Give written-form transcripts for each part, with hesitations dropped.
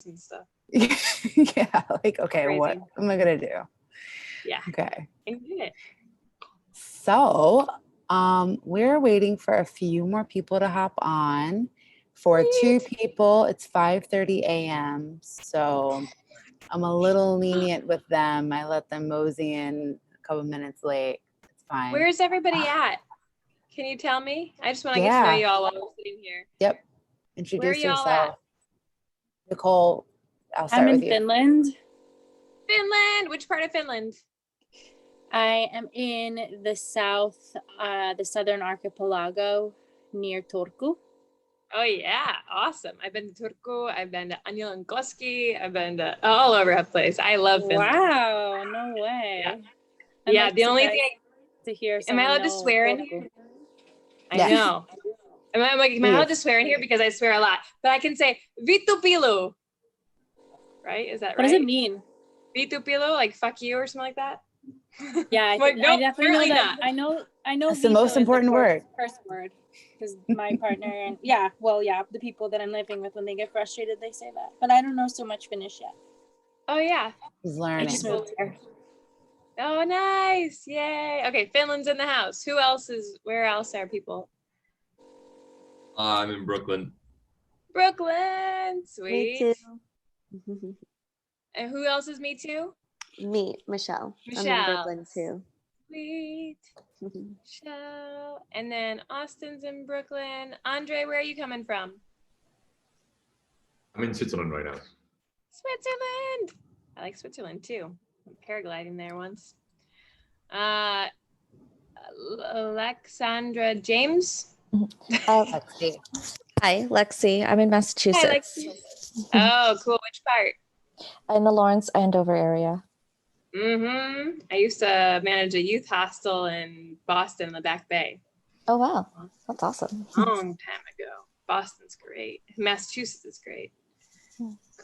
and stuff. Yeah, like, okay, Crazy. what am I gonna do? Yeah. Okay. And you did it. So we're waiting for a few more people to hop on. For Sweet. 2 people, it's 5:30 a.m. So I'm a little lenient with them. I let them mosey in a couple minutes late. It's fine. Where's everybody at? Can you tell me? I just want to get to know Yeah. you all while we're sitting here. Yep. Where are Introduce y'all at? yourself. Nicole, I'll start I'm in with you. Finland. Finland. Which part of Finland? I am in the southern archipelago near Turku. Oh yeah, awesome. I've been to Turku. I've been to Anjalankoski. I've been to all over the place. I love Finland. Wow, no way. Yeah. I'm Yeah, the only thing to hear. Am I allowed to swear in here? I know. Am I allowed to swear in here because I swear a lot? But I can say Vitu Pilu. Right? Is that right? What does it mean? Vitu Pilu, like fuck you or something like that? Yeah, I definitely know that. I know. That's the most important word. First word, because my partner and the people that I'm living with, when they get frustrated, they say that. But I don't know so much Finnish yet. Oh yeah, he's learning. I just moved here. Oh nice, yay! Okay, Finland's in the house. Who else is? Where else are people? I'm in Brooklyn. Brooklyn, sweet. Me too. And who else is me too? Me, Michelle. I'm in Brooklyn too. Sweet. Michelle. And then Austin's in Brooklyn. Andre, where are you coming from? I'm in Switzerland right now. Switzerland. I like Switzerland too. I'm paragliding there once. Alexandra James. Lexi. Hi, Lexi. I'm in Massachusetts. Hi, Lexi. Oh, cool. Which part? In the Lawrence Andover area. Mm-hmm. I used to manage a youth hostel in Boston in the Back Bay. Oh, wow. That's awesome. Long time ago. Boston's great. Massachusetts is great.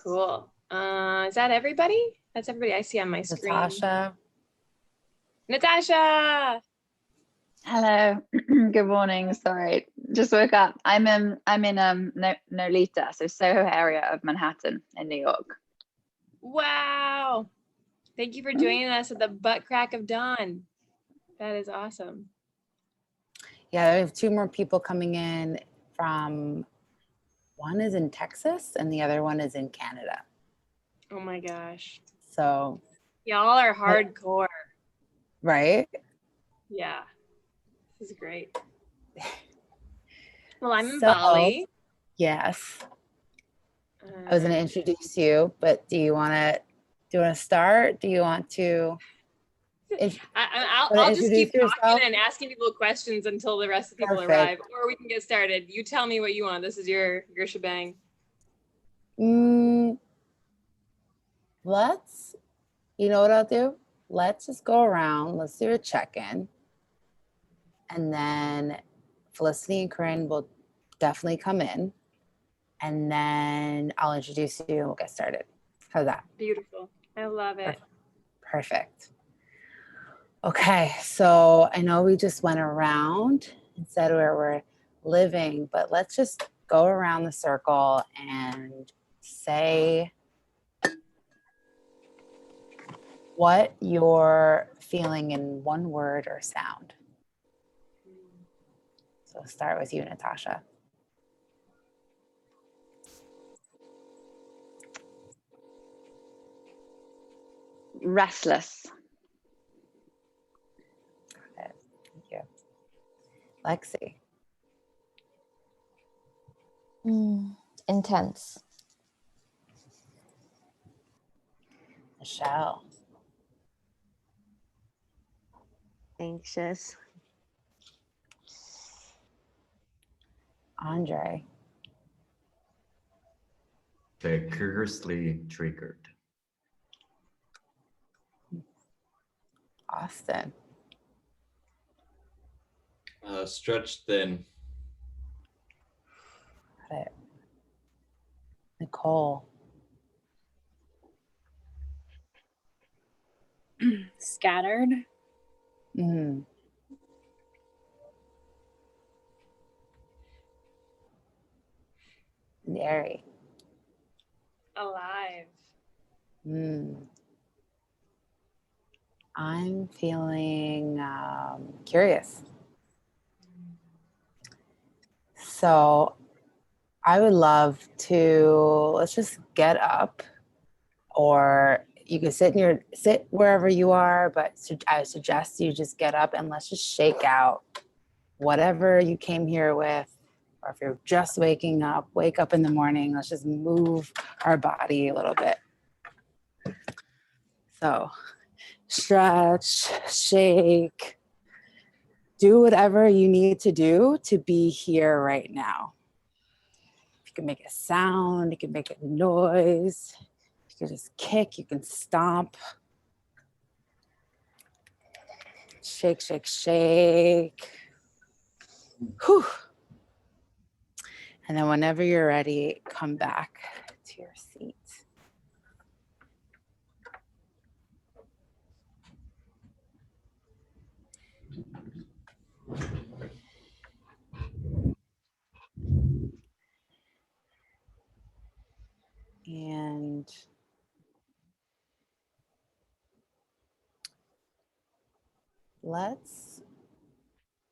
Cool. Is that everybody? That's everybody I see on my screen. Natasha. Hello. Good morning. Sorry, just woke up. I'm in Nolita, so Soho area of Manhattan in New York. Wow. Thank you for joining us at the butt crack of dawn. That is awesome. Yeah, we have 2 more people coming in from, one is in Texas and the other one is in Canada. Oh my gosh. So y'all are hardcore. Right? Yeah. This is great. Well, I'm in Bali. Yes. I was going to introduce you, but do you want to start? Do you want to? I'll just keep talking and asking people questions until the rest of the people arrive, or we can get started. You tell me what you want. This is your shebang. Let's, you know what I'll do? Let's just go around. Let's do a check-in. And then Felicity and Corinne will definitely come in. And then I'll introduce you and we'll get started. How's that? Beautiful. I love it. Perfect. Okay, so I know we just went around and said where we're living, but let's just go around the circle and say what you're feeling in one word or sound. So I'll start with you, Natasha. Restless. Got it. Thank you. Lexi. Intense. Michelle. Anxious. Andre. Curiously triggered. Austin. Stretched thin. Got it. Nicole. Scattered. Mary. Alive. I'm feeling curious. So I would love to, let's just get up, or you can sit wherever you are, but I suggest you just get up and let's just shake out whatever you came here with. Or if you're just waking up, wake up in the morning, let's just move our body a little bit. So stretch, shake, do whatever you need to do to be here right now. You can make a sound, you can make a noise, you can just kick, you can stomp. Shake, shake, shake. Whew. And then whenever you're ready, come back to your seat. And let's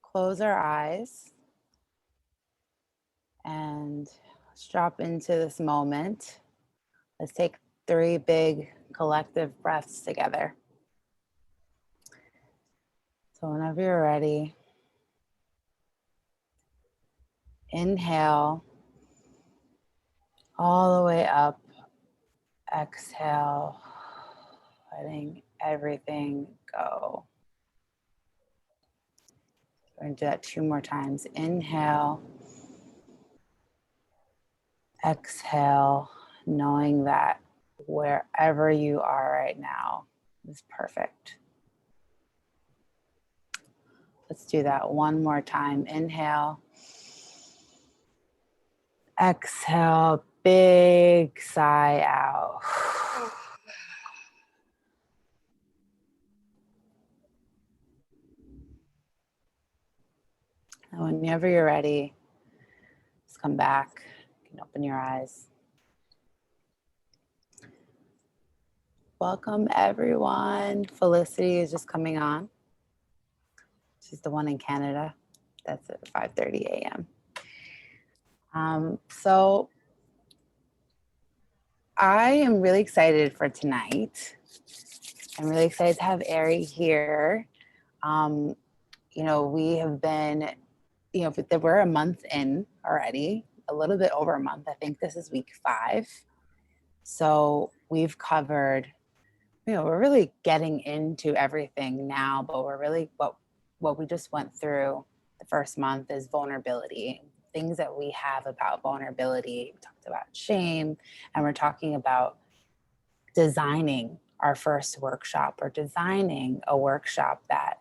close our eyes and let's drop into this moment. Let's take 3 big collective breaths together. So whenever you're ready, inhale all the way up, exhale, letting everything go. We're going to do that 2 more times. Inhale, exhale, knowing that wherever you are right now is perfect. Let's do that 1 more time. Inhale, exhale, big sigh out. And whenever you're ready, just come back. You can open your eyes. Welcome, everyone. Felicity is just coming on. She's the one in Canada. That's at 5:30 a.m. So I am really excited for tonight. I'm really excited to have Ari here. We have been, we're a month in already, a little bit over a month. I think this is week 5. So we've covered, we're really getting into everything now, but we're really, what we just went through the first month is vulnerability, things that we have about vulnerability. We talked about shame, and we're talking about designing our first workshop, or designing a workshop that,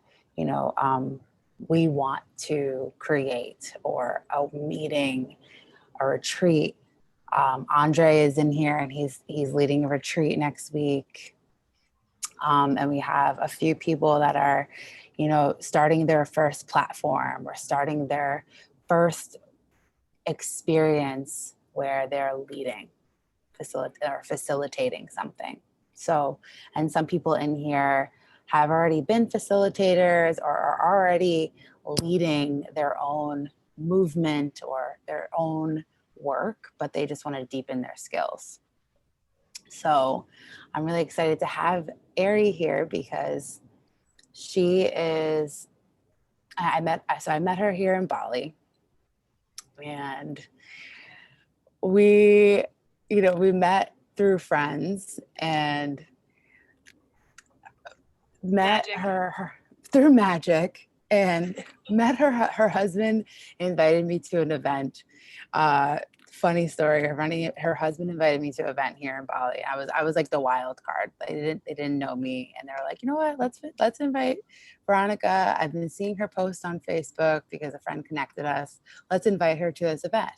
we want to create, or a meeting, a retreat. Andre is in here and he's leading a retreat next week. And we have a few people that are, starting their first platform, or starting their first experience where they're leading, facilitating something. So, and some people in here have already been facilitators, or are already leading their own movement or their own work, but they just want to deepen their skills. So I'm really excited to have Ari here because she is, I met her here in Bali, and we met through friends, and met her through magic, and met her husband invited me to an event. Funny story, her husband invited me to an event here in Bali. I was like the wild card. They didn't know me, and they were like, you know what, let's invite Veronica. I've been seeing her post on Facebook because a friend connected us. Let's invite her to this event.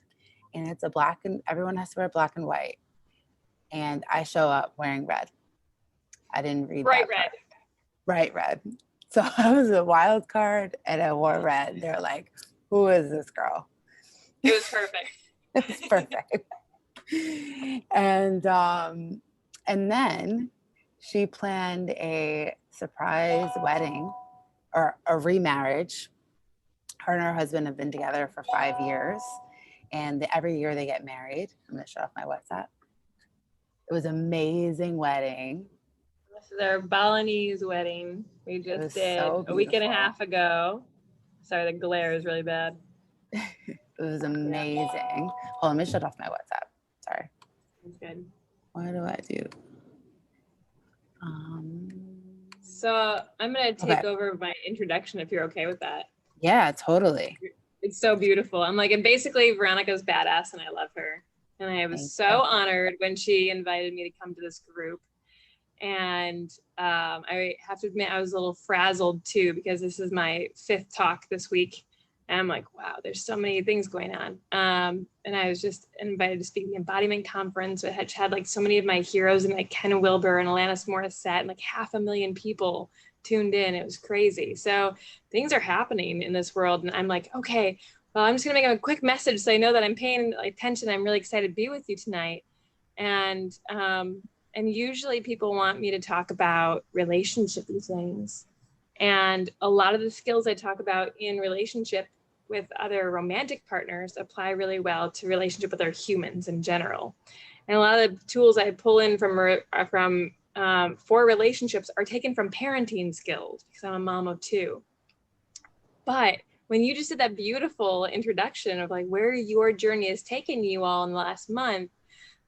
And it's everyone has to wear black and white. And I show up wearing red. I didn't read bright that red. part. Bright red. So I was a wild card and I wore red. They're like, who is this girl? It was perfect. It was perfect. And then she planned a surprise wedding or a remarriage. Her and her husband have been together for 5 years, and every year they get married. I'm gonna shut off my WhatsApp. It was an amazing wedding. This is our Balinese wedding we just did so a week and a beautiful. half ago. Sorry, the glare is really bad. It was amazing. Hold on, let me shut off my WhatsApp. Sorry. That's good. What do I do? So I'm gonna take Okay. over my introduction if you're okay with that. Yeah, totally. It's so beautiful. I'm like, and basically Veronica's badass and I love her. And I was Thank so you. honored when she invited me to come to this group. And I have to admit, I was a little frazzled too, because this is my 5th talk this week. And I'm like, wow, there's so many things going on. And I was just invited to speak at the Embodiment Conference. It had like so many of my heroes and like Ken Wilber and Alanis Morissette and like 500,000 people tuned in. It was crazy. So things are happening in this world. And I'm like, okay, well, I'm just gonna make a quick message so I know that I'm paying attention. I'm really excited to be with you tonight. And usually people want me to talk about relationshipy things. And a lot of the skills I talk about in relationship with other romantic partners apply really well to relationship with other humans in general. And a lot of the tools I pull in from for relationships are taken from parenting skills, because I'm a mom of 2. But when you just did that beautiful introduction of like where your journey has taken you all in the last month,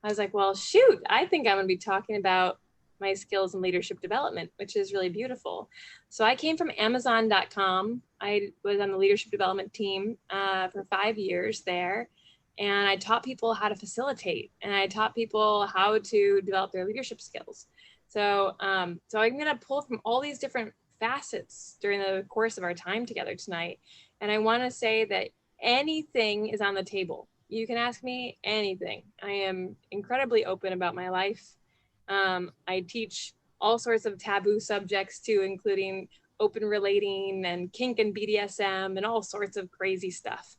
I was like, well, shoot, I think I'm gonna be talking about my skills in leadership development, which is really beautiful. So I came from Amazon.com. I was on the leadership development team for 5 years there. And I taught people how to facilitate, and I taught people how to develop their leadership skills. So, so I'm gonna pull from all these different facets during the course of our time together tonight. And I wanna say that anything is on the table. You can ask me anything. I am incredibly open about my life. I teach all sorts of taboo subjects too, including open relating and kink and BDSM and all sorts of crazy stuff.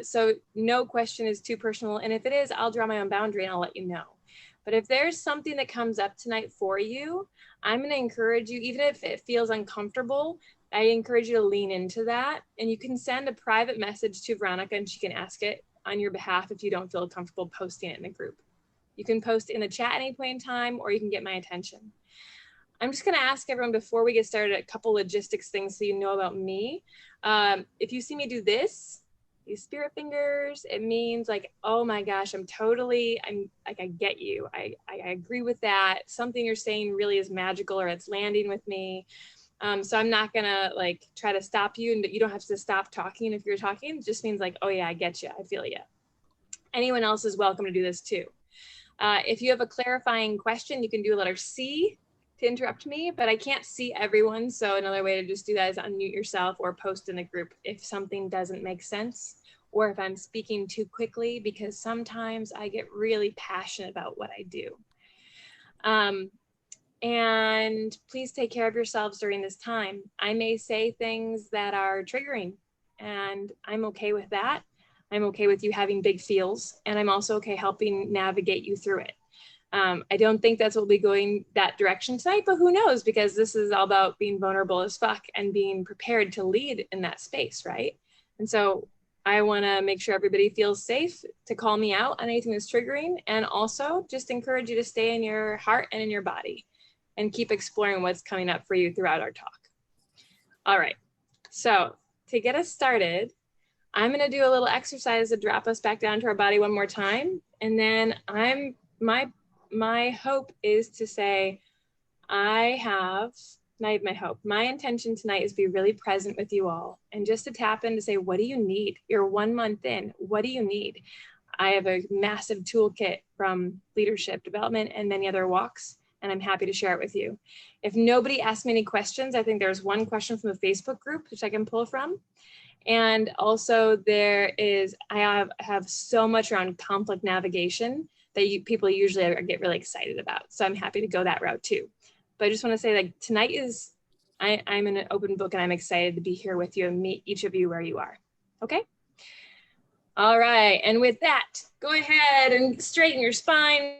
So no question is too personal. And if it is, I'll draw my own boundary and I'll let you know. But if there's something that comes up tonight for you, I'm going to encourage you, even if it feels uncomfortable, I encourage you to lean into that. And you can send a private message to Veronica and she can ask it on your behalf if you don't feel comfortable posting it in the group. You can post in the chat at any point in time, or you can get my attention. I'm just going to ask everyone before we get started a couple logistics things so you know about me. If you see me do this, these spirit fingers, it means like, oh my gosh, I'm like, I get you. I agree with that. Something you're saying really is magical, or it's landing with me. So I'm not gonna like try to stop you, and you don't have to stop talking if you're talking. It just means like, oh yeah, I get you. I feel you. Anyone else is welcome to do this too. If you have a clarifying question, you can do a letter C to interrupt me, but I can't see everyone. So another way to just do that is unmute yourself or post in the group if something doesn't make sense, or if I'm speaking too quickly, because sometimes I get really passionate about what I do. And please take care of yourselves during this time. I may say things that are triggering, and I'm okay with that. I'm okay with you having big feels, and I'm also okay helping navigate you through it. I don't think that's what we'll be going that direction tonight, but who knows, because this is all about being vulnerable as fuck and being prepared to lead in that space, right? And so I wanna make sure everybody feels safe to call me out on anything that's triggering, and also just encourage you to stay in your heart and in your body and keep exploring what's coming up for you throughout our talk. All right, so to get us started, I'm gonna do a little exercise to drop us back down to our body one more time. And then my hope is to say, my intention tonight is to be really present with you all and just to tap in to say, what do you need? You're 1 month in, what do you need? I have a massive toolkit from leadership development and many other walks, and I'm happy to share it with you. If nobody asks me any questions, I think there's one question from the Facebook group, which I can pull from. And also I have so much around conflict navigation that people usually get really excited about. So I'm happy to go that route too. But I just want to say, like, tonight I'm in an open book, and I'm excited to be here with you and meet each of you where you are. Okay? All right, and with that, go ahead and straighten your spine.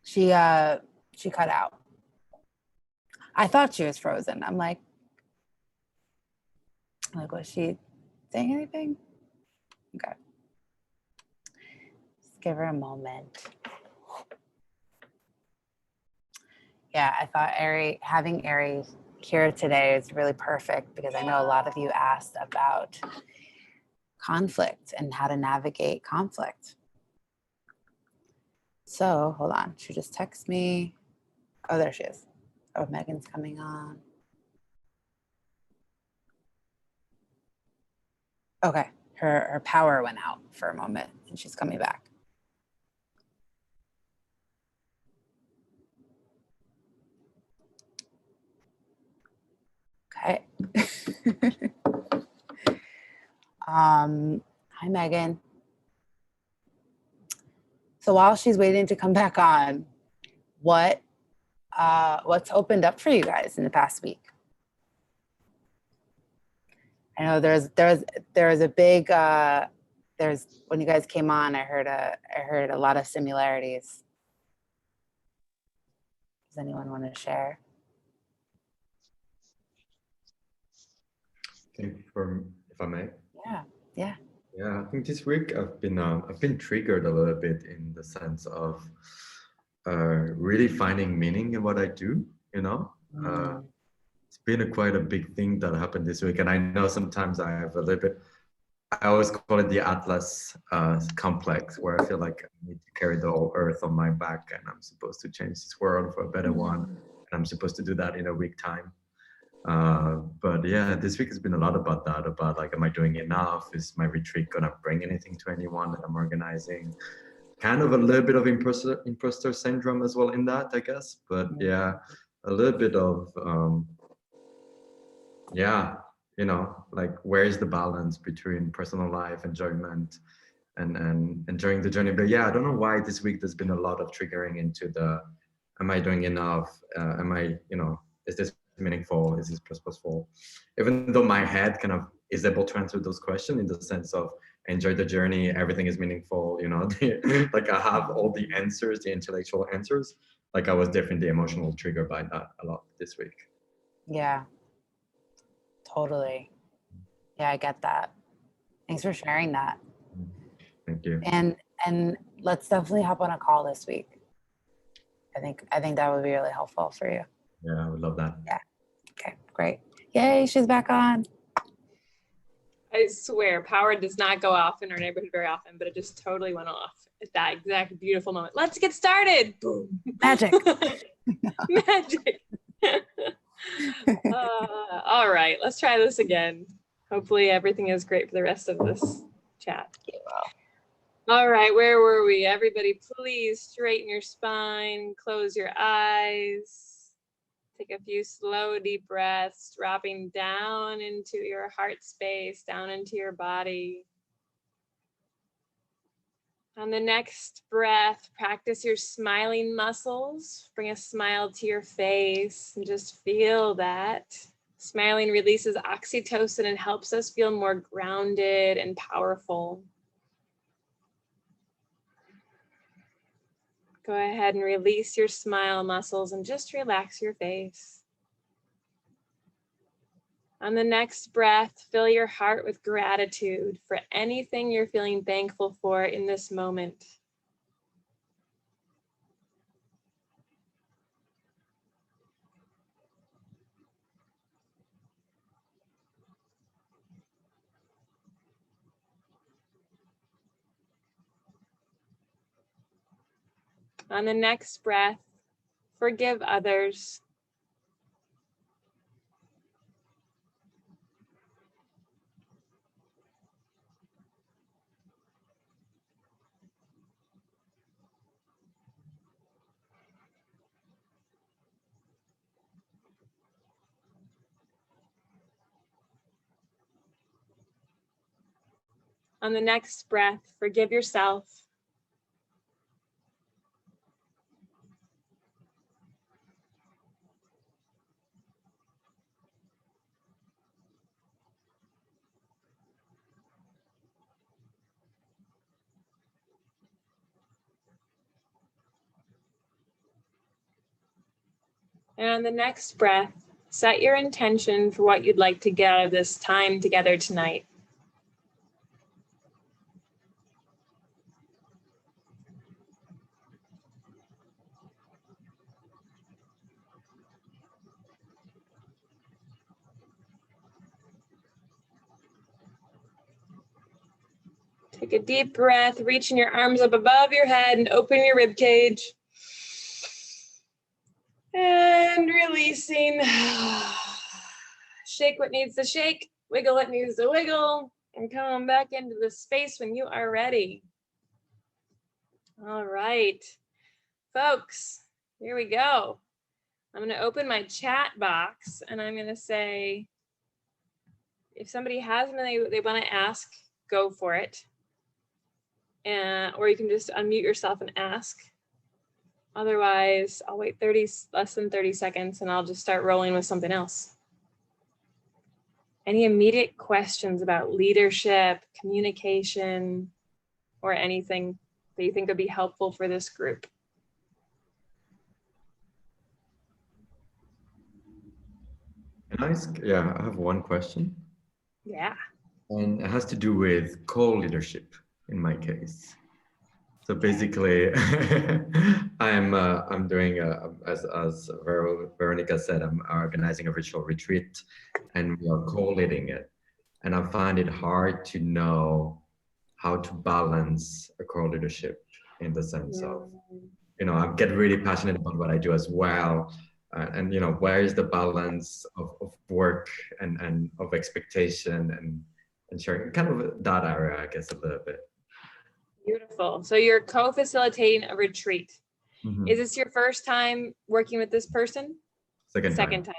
She cut out. I thought she was frozen. I'm like, was she saying anything? Okay. Just give her a moment. Yeah, I thought having Ari here today is really perfect because I know a lot of you asked about conflict and how to navigate conflict. So hold on, she just texted me. Oh, there she is. Oh, Megan's coming on. Okay, her power went out for a moment and she's coming back. Okay. Hi, Megan. So while she's waiting to come back on, what's opened up for you guys in the past week? I know there's a big when you guys came on, I heard a lot of similarities. Does anyone want to share? Okay, if I may. Yeah. Yeah, I think this week I've been triggered a little bit in the sense of really finding meaning in what I do. It's been quite a big thing that happened this week, and I know sometimes I have a little bit. I always call it the Atlas complex, where I feel like I need to carry the whole earth on my back, and I'm supposed to change this world for a better one, and I'm supposed to do that in a week time. But yeah, this week has been a lot about that, about like, am I doing enough? Is my retreat gonna bring anything to anyone that I'm organizing? Kind of a little bit of imposter syndrome as well in that, I guess. But yeah, a little bit of, like where is the balance between personal life, enjoyment, and enjoying the journey. But yeah, I don't know why this week there's been a lot of triggering into the, am I doing enough? Is this meaningful? Is this purposeful? Even though my head kind of is able to answer those questions in the sense of enjoy the journey, everything is meaningful, like I have all the answers, the intellectual answers. Like I was definitely emotional triggered by that a lot this week. Yeah, totally. Yeah, I get that. Thanks for sharing that. Thank you. And let's definitely hop on a call this week. I think that would be really helpful for you. Yeah, I would love that. Yeah. Okay, great. Yay, she's back on. I swear, power does not go off in our neighborhood very often, but it just totally went off at that exact beautiful moment. Let's get started. Boom. Magic. Magic. All right, let's try this again. Hopefully everything is great for the rest of this chat. All right, where were we? Everybody, please straighten your spine, close your eyes. Take a few slow, deep breaths, dropping down into your heart space, down into your body. On the next breath, practice your smiling muscles. Bring a smile to your face and just feel that. Smiling releases oxytocin and helps us feel more grounded and powerful. Go ahead and release your smile muscles and just relax your face. On the next breath, fill your heart with gratitude for anything you're feeling thankful for in this moment. On the next breath, forgive others. On the next breath, forgive yourself. And on the next breath, set your intention for what you'd like to get out of this time together tonight. Take a deep breath, reaching your arms up above your head and open your rib cage. And releasing. Shake what needs to shake, wiggle what needs to wiggle, and come back into the space when you are ready. All right, folks, here we go. I'm going to open my chat box and I'm going to say, if somebody has something they want to ask, go for it. Or you can just unmute yourself and ask. Otherwise, I'll wait less than 30 seconds and I'll just start rolling with something else. Any immediate questions about leadership, communication, or anything that you think would be helpful for this group? Can I ask? Yeah, I have one question. Yeah. And it has to do with co-leadership in my case. So basically, I'm doing as Veronica said, I'm organizing a virtual retreat, and we are co-leading it. And I find it hard to know how to balance a co-leadership in the sense of, I get really passionate about what I do as well. And where is the balance of work and of expectation and sharing, kind of that area, I guess, a little bit. Beautiful. So you're co-facilitating a retreat. Mm-hmm. Is this your first time working with this person? Second time.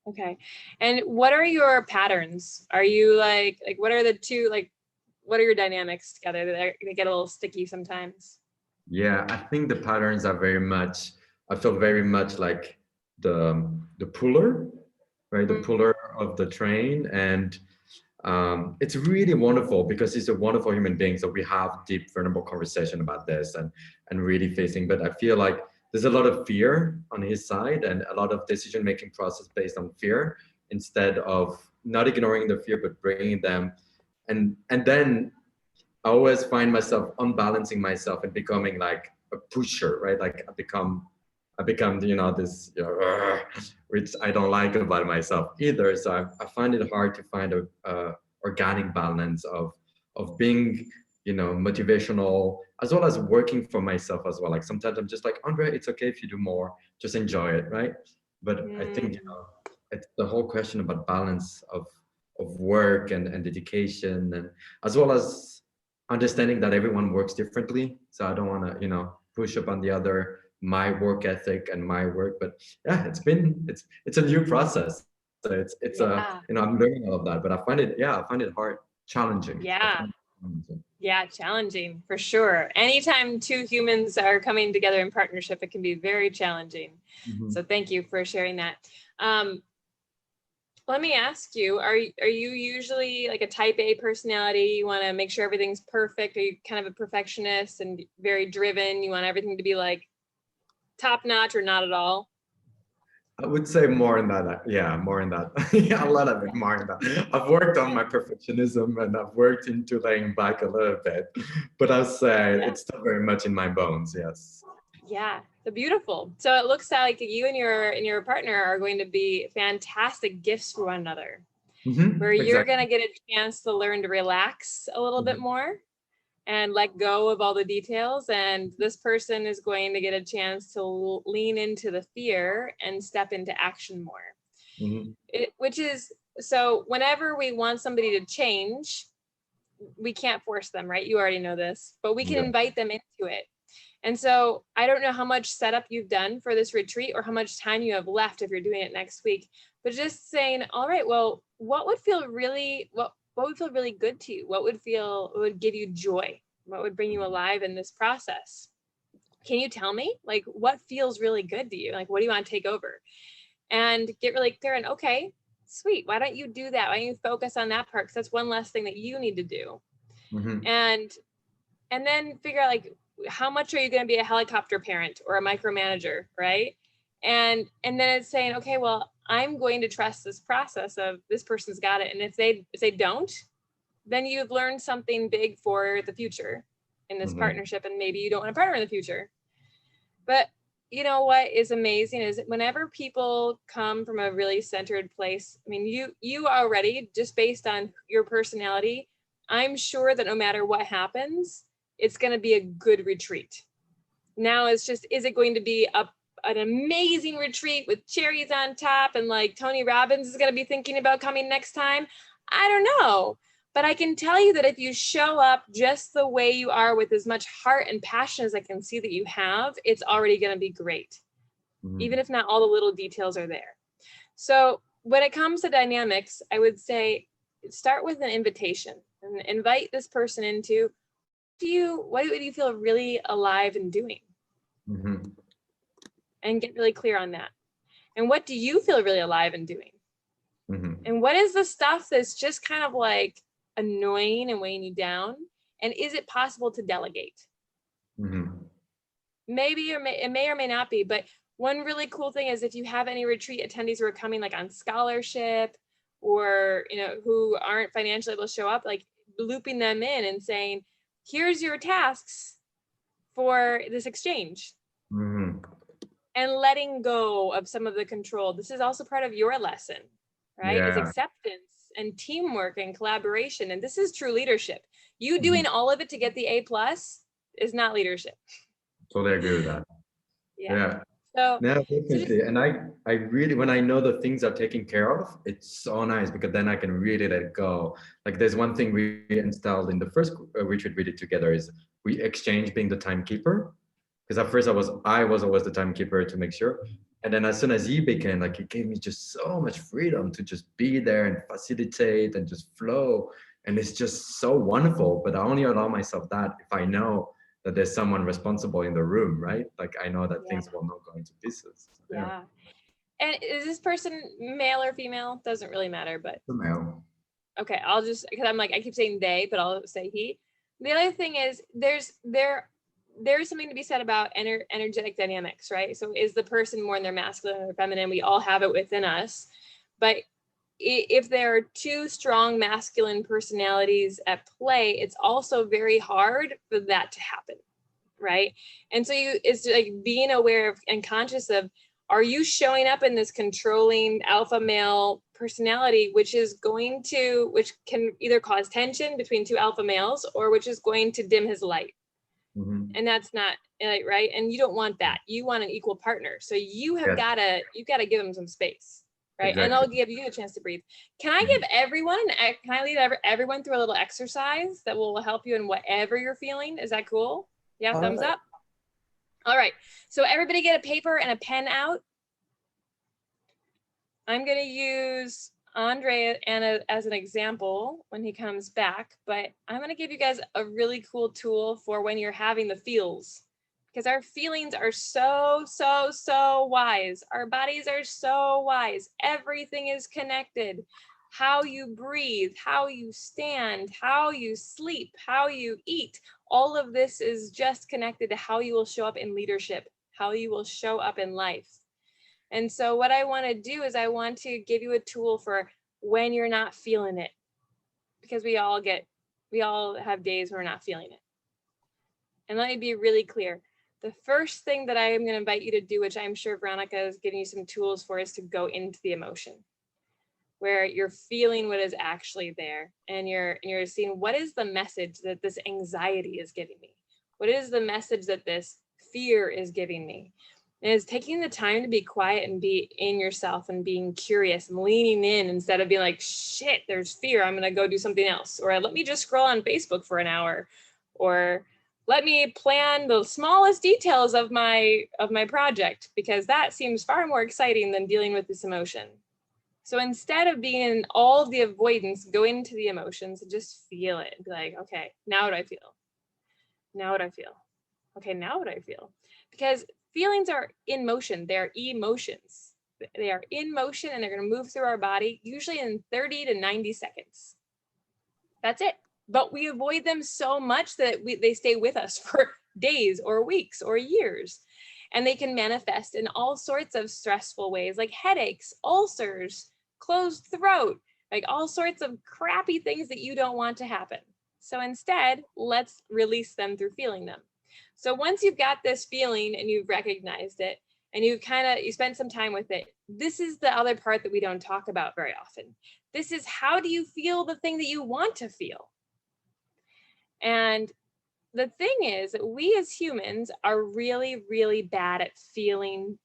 Okay. And what are your patterns? Are you like what are the two, what are your dynamics together? They get a little sticky sometimes. Yeah, I think the patterns are I feel very much like the puller, right? The puller of the train. And it's really wonderful because he's a wonderful human being. So we have deep, vulnerable conversation about this and really facing, but I feel like there's a lot of fear on his side and a lot of decision-making process based on fear instead of not ignoring the fear, but bringing them. And then I always find myself unbalancing myself and becoming like a pusher, right? Like I become, this, which I don't like about myself either. So I find it hard to find a organic balance of being, motivational, as well as working for myself as well. Like sometimes I'm just like, Andre, it's okay if you do more, just enjoy it, right? But I think, it's the whole question about balance of work and dedication, and as well as understanding that everyone works differently. So I don't want to, push up on the other, my work ethic and my work. But yeah, it's a new process. So I'm learning all of that, but I find it hard, challenging. Yeah, challenging for sure. Anytime two humans are coming together in partnership, it can be very challenging. Mm-hmm. So thank you for sharing that. Let me ask you, are you usually like a type A personality? You want to make sure everything's perfect? Are you kind of a perfectionist and very driven? You want everything to be like top notch or not at all? I would say more in that. Yeah, more in that. Yeah, a lot of it, more in that. I've worked on my perfectionism and I've worked into laying back a little bit, but I'll say it's still very much in my bones. Yes. Yeah, so beautiful. So it looks like you and your partner are going to be fantastic gifts for one another, where you're going to get a chance to learn to relax a little bit more and let go of all the details. And this person is going to get a chance to lean into the fear and step into action more. Mhm. Which is, so whenever we want somebody to change, we can't force them, right? You already know this, but we can Yeah. invite them into it. And so I don't know how much setup you've done for this retreat or how much time you have left if you're doing it next week, but just saying, all right, well, what would feel really, what would feel really good to you? What would give you joy? What would bring you alive in this process? Can you tell me, like, what feels really good to you? Like, what do you want to take over? And get really clear and, okay, sweet. Why don't you do that? Why don't you focus on that part? Because that's one less thing that you need to do. Mhm. And then figure out, like, how much are you going to be a helicopter parent or a micromanager, right? And then it's saying, okay, well, I'm going to trust this process of this person's got it. And if they don't, then you've learned something big for the future in this Mhm. partnership, and maybe you don't want to partner in the future. But you know what is amazing is whenever people come from a really centered place, I mean, you already, just based on your personality, I'm sure that no matter what happens, it's going to be a good retreat. Now it's just, is it going to be an amazing retreat with cherries on top and like Tony Robbins is going to be thinking about coming next time? I don't know. But I can tell you that if you show up just the way you are with as much heart and passion as I can see that you have, it's already going to be great, Mhm. even if not all the little details are there. So when it comes to dynamics, I would say start with an invitation and invite this person into, what would you feel really alive in doing? Mhm. And get really clear on that. And what do you feel really alive in doing? Mhm. And what is the stuff that's just kind of like annoying and weighing you down? And is it possible to delegate? Mhm. Maybe, it may or may not be, but one really cool thing is if you have any retreat attendees who are coming like on scholarship or, who aren't financially able to show up, like looping them in and saying, here's your tasks for this exchange. Mhm. And letting go of some of the control. This is also part of your lesson, right? Is Yeah. acceptance and teamwork and collaboration. And this is true leadership. You Mhm. doing all of it to get the A+ is not leadership. Totally agree with that. Yeah. Yeah. So, Yeah, so just, definitely. And I really, when I know the things are taken care of, it's so nice because then I can really let it go. Like there's one thing we installed in the first retreat we did together is we exchanged being the timekeeper. Because at first I was always the timekeeper to make sure. And then as soon as he became, like, it gave me just so much freedom to just be there and facilitate and just flow. And it's just so wonderful. But I only allow myself that if I know that there's someone responsible in the room, right? Like I know that things will not go into pieces. yeah. And is this person male or female? Doesn't really matter, but Somehow. okay, I'll just, because I'm like, I keep saying they, but I'll say he. The other thing is there's something to be said about energetic dynamics, right? So is the person more in their masculine or feminine? We all have it within us. But if there are two strong masculine personalities at play, it's also very hard for that to happen, right? And so it's like being aware of and conscious of, are you showing up in this controlling alpha male personality, which can either cause tension between two alpha males or which is going to dim his light. Mhm. And that's not right. And you don't want that. You want an equal partner. So you have got to give them some space. Right. Exactly. And I'll give you a chance to breathe. Can I give everyone, can I lead everyone through a little exercise that will help you in whatever you're feeling? Is that cool? Yeah. Thumbs up. All right. So everybody get a paper and a pen out. I'm going to use Andre as an example when he comes back, but I'm going to give you guys a really cool tool for when you're having the feels, because our feelings are so, so, so wise. Our bodies are so wise. Everything is connected. How you breathe, how you stand, how you sleep, how you eat. All of this is just connected to how you will show up in leadership, how you will show up in life. And so what I want to do is I want to give you a tool for when you're not feeling it, because we all have days when we're not feeling it. And let me be really clear. The first thing that I am going to invite you to do, which I'm sure Veronica is giving you some tools for, is to go into the emotion. where you're feeling what is actually there, and you're seeing what is the message that this anxiety is giving me, what is the message that this fear is giving me. And it's taking the time to be quiet and be in yourself and being curious and leaning in instead of being like, shit, there's fear, I'm gonna go do something else, or let me just scroll on Facebook for an hour, or let me plan the smallest details of my project, because that seems far more exciting than dealing with this emotion. So instead of being in all of the avoidance, go into the emotions and just feel it. Be like, okay, now what do I feel? Now what do I feel? Okay, now what do I feel? Because feelings are in motion. They're emotions. They are in motion, and they're going to move through our body, usually in 30 to 90 seconds. That's it. But we avoid them so much that they stay with us for days or weeks or years. And they can manifest in all sorts of stressful ways, like headaches, ulcers, closed throat, like all sorts of crappy things that you don't want to happen. So instead, let's release them through feeling them. So once you've got this feeling and you've recognized it, and you spent some time with it, this is the other part that we don't talk about very often. This is, how do you feel the thing that you want to feel? And the thing is that we as humans are really, really bad at feeling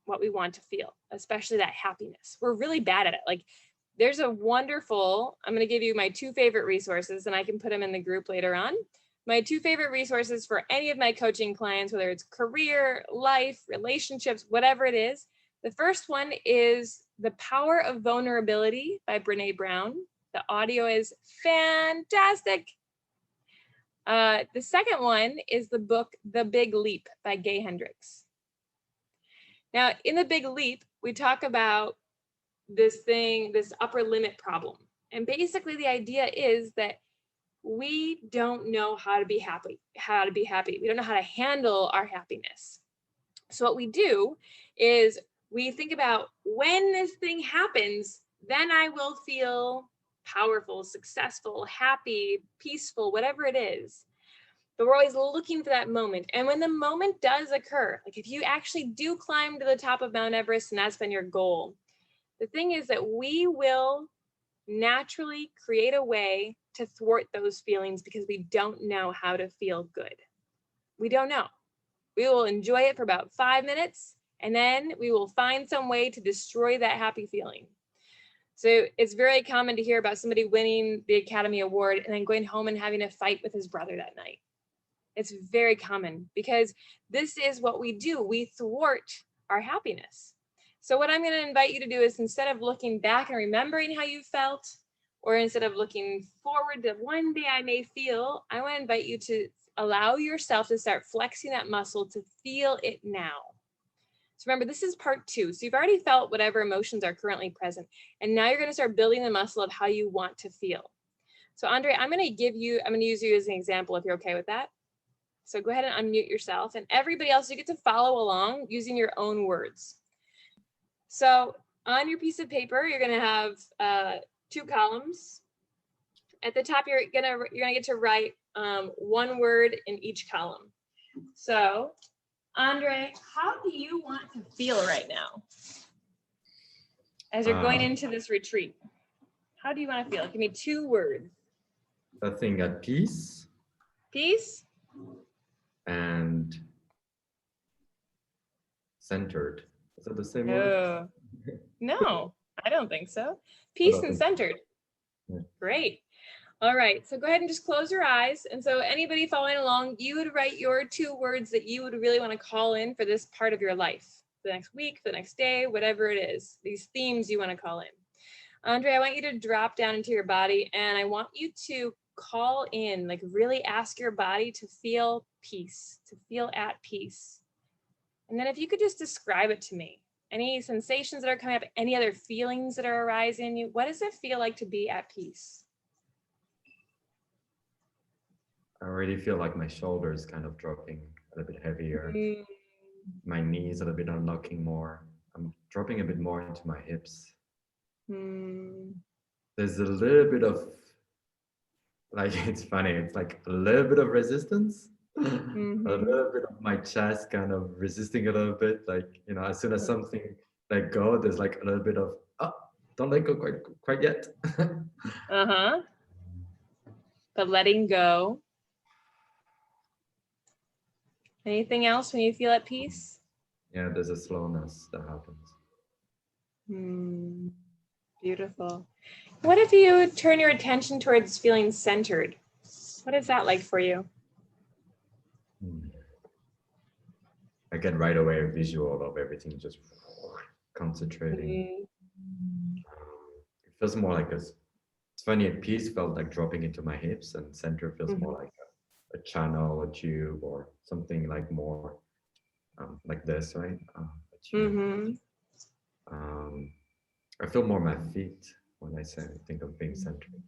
what we want to feel, especially that happiness. We're really bad at it. Like, there's a wonderful, I'm going to give you my 2 favorite resources, and I can put them in the group later on. My 2 favorite resources for any of my coaching clients, whether it's career, life, relationships, whatever it is. The first one is The Power of Vulnerability by Brené Brown. The audio is fantastic. The second one is the book, The Big Leap by Gay Hendricks. Now, in The Big Leap, we talk about this upper limit problem. And basically the idea is that we don't know how to be happy. We don't know how to handle our happiness. So what we do is we think about, when this thing happens, then I will feel powerful, successful, happy, peaceful, whatever it is. But we're always looking for that moment. And when the moment does occur, like if you actually do climb to the top of Mount Everest and that's been your goal, the thing is that we will naturally create a way to thwart those feelings, because we don't know how to feel good. We don't know. We will enjoy it for about 5 minutes, and then we will find some way to destroy that happy feeling. So it's very common to hear about somebody winning the Academy Award and then going home and having a fight with his brother that night. It's very common, because this is what we do. We thwart our happiness. So what I'm going to invite you to do is, instead of looking back and remembering how you felt, or instead of looking forward to one day I may feel, I want to invite you to allow yourself to start flexing that muscle to feel it now. So remember, this is part 2. So you've already felt whatever emotions are currently present. And now you're going to start building the muscle of how you want to feel. So Andre, I'm going to use you as an example, if you're okay with that. So go ahead and unmute yourself, and everybody else, you get to follow along using your own words. So on your piece of paper, you're going to have 2 columns. At the top, you're gonna get to write 1 word in each column. So, Andre, how do you want to feel right now as you're going into this retreat? How do you want to feel? Give me 2 words. I think at peace. Peace. And centered. Is that the same word? No, I don't think so. Peace and centered. Yeah. Great. All right, so go ahead and just close your eyes. And so anybody following along, you would write your 2 words that you would really want to call in for this part of your life, the next week, the next day, whatever it is, these themes you want to call in. Andre, I want you to drop down into your body, and I want you to call in, like really ask your body to feel peace, to feel at peace. And then if you could just describe it to me, any sensations that are coming up, any other feelings that are arising in you, what does it feel like to be at peace? I already feel like my shoulders kind of dropping a little bit heavier. My knees a little bit unlocking more. I'm dropping a bit more into my hips. There's a little bit of, like, it's funny, it's like a little bit of resistance. A little bit of my chest kind of resisting a little bit, like, you know, as soon as something let go, there's like a little bit of, oh, don't let go quite yet. Uh-huh. But letting go. Anything else when you feel at peace? Yeah, there's a slowness that happens. Beautiful. What if you turn your attention towards feeling centered? What is that like for you? I get right away a visual of everything just concentrating. It feels more like it's funny, peace felt like dropping into my hips, and center feels more like a channel, a tube, or something like more like this, right? A tube. I feel more my feet when I think of being centered.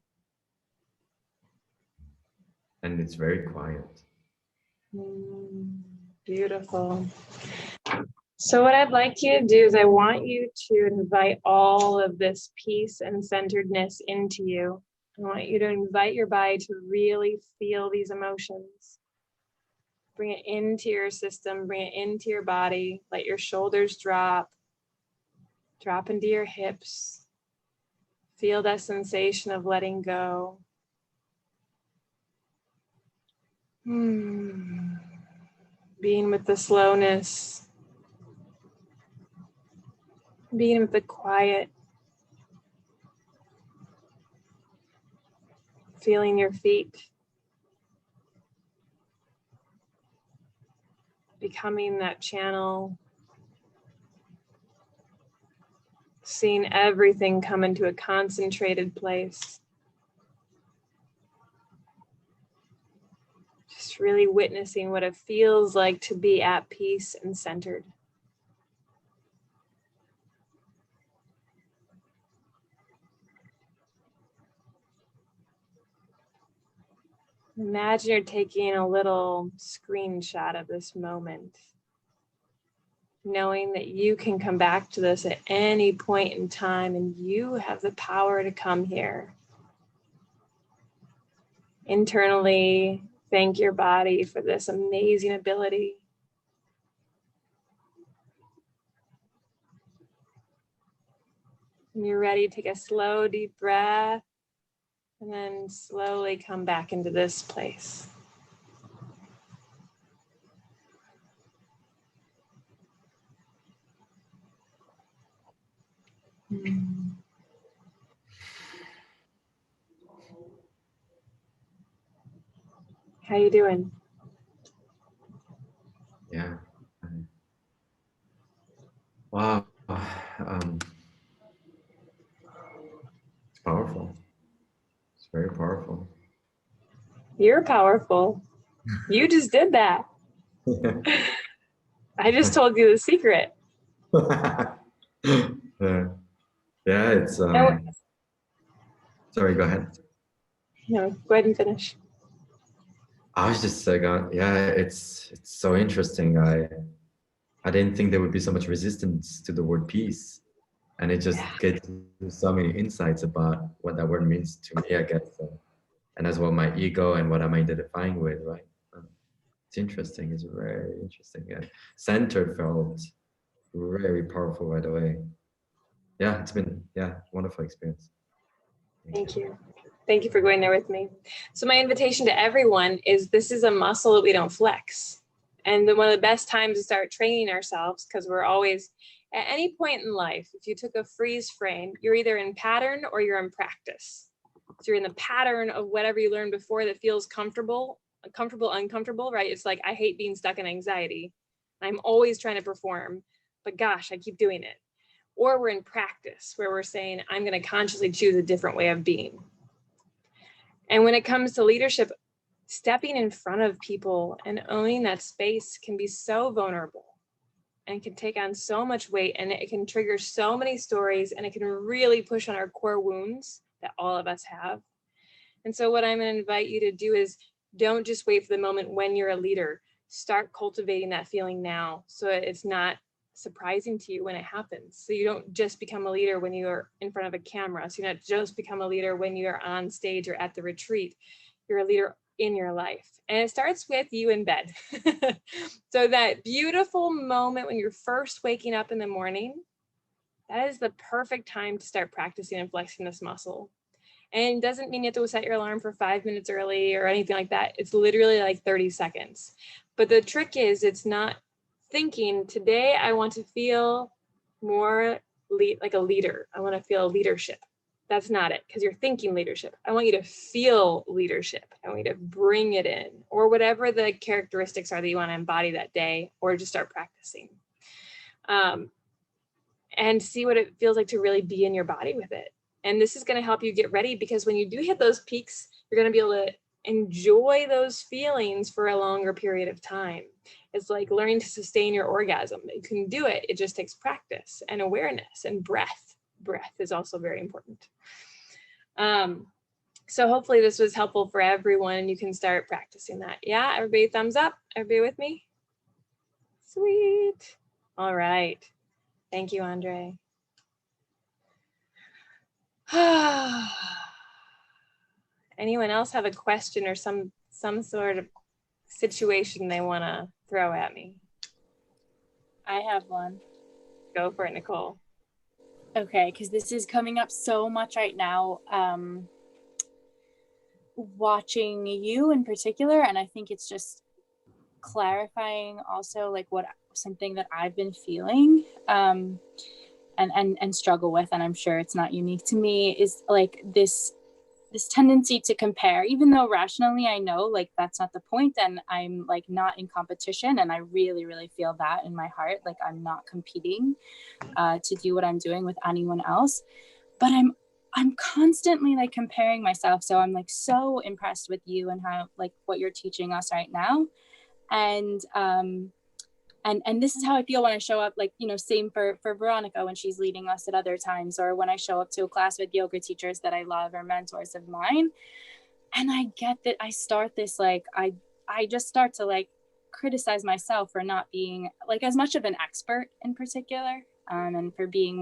And it's very quiet. Beautiful. So what I'd like you to do is I want you to invite all of this peace and centeredness into you. I want you to invite your body to really feel these emotions. Bring it into your system, bring it into your body. Let your shoulders drop into your hips. Feel that sensation of letting go. Being with the slowness. Being with the quiet. Feeling your feet. Becoming that channel. Seeing everything come into a concentrated place. Just really witnessing what it feels like to be at peace and centered. Imagine you're taking a little screenshot of this moment, knowing that you can come back to this at any point in time and you have the power to come here. Internally, thank your body for this amazing ability. When you're ready, take a slow, deep breath. And then slowly come back into this place. How you doing? Yeah. Wow. It's powerful. It's very powerful. You're powerful. You just did that. I just told you the secret. Yeah, it's sorry, go ahead. No, go ahead and finish. I was just saying, it's so interesting. I didn't think there would be so much resistance to the word peace, and it just gets so many insights about what that word means to me, I guess, and as well my ego and what I'm identifying with, right? It's interesting. It's very interesting. And centered felt very powerful right away. Yeah, it's been wonderful experience. Thank you. Thank you for going there with me. So my invitation to everyone is this is a muscle that we don't flex. And one of the best times to start training ourselves, because we're always, at any point in life, if you took a freeze frame, you're either in pattern or you're in practice. So you're in the pattern of whatever you learned before that feels uncomfortable, right? It's like, I hate being stuck in anxiety. I'm always trying to perform, but gosh, I keep doing it. Or we're in practice where we're saying, I'm going to consciously choose a different way of being. And when it comes to leadership, stepping in front of people and owning that space can be so vulnerable and can take on so much weight, and it can trigger so many stories, and it can really push on our core wounds that all of us have. And so what I'm going to invite you to do is don't just wait for the moment when you're a leader. Start cultivating that feeling now so it's not surprising to you when it happens. So you don't just become a leader when you're in front of a camera. So you don't just become a leader when you're on stage or at the retreat. You're a leader in your life. And it starts with you in bed. So that beautiful moment when you're first waking up in the morning, that is the perfect time to start practicing and flexing this muscle. And it doesn't mean you have to set your alarm for 5 minutes early or anything like that. It's literally like 30 seconds. But the trick is, it's not thinking, today I want to feel more like a leader. I want to feel leadership. That's not it, because you're thinking leadership. I want you to feel leadership. I want you to bring it in, or whatever the characteristics are that you want to embody that day, or just start practicing. And see what it feels like to really be in your body with it. And this is going to help you get ready, because when you do hit those peaks, you're going to be able to enjoy those feelings for a longer period of time. It's like learning to sustain your orgasm. You can do it. It just takes practice and awareness and breath. Breath is also very important. So hopefully this was helpful for everyone, and you can start practicing that. Yeah, everybody thumbs up. Everybody with me? Sweet. All right. Thank you, Andre. Anyone else have a question or some sort of situation they want to throw at me? I have one. Go for it, Nicole. Okay, because this is coming up so much right now. Watching you in particular, and I think it's just clarifying also like what something that I've been feeling and struggle with, and I'm sure it's not unique to me, is like this tendency to compare, even though rationally I know like that's not the point, and I'm like not in competition, and I really feel that in my heart, like I'm not competing to do what I'm doing with anyone else, but I'm constantly like comparing myself. So I'm like so impressed with you and how like what you're teaching us right now, and this is how I feel when I show up, like, you know, same for Veronica when she's leading us at other times, or when I show up to a class with yoga teachers that I love or mentors of mine. And I get that I start this, like, I just start to like criticize myself for not being like as much of an expert in particular, and for being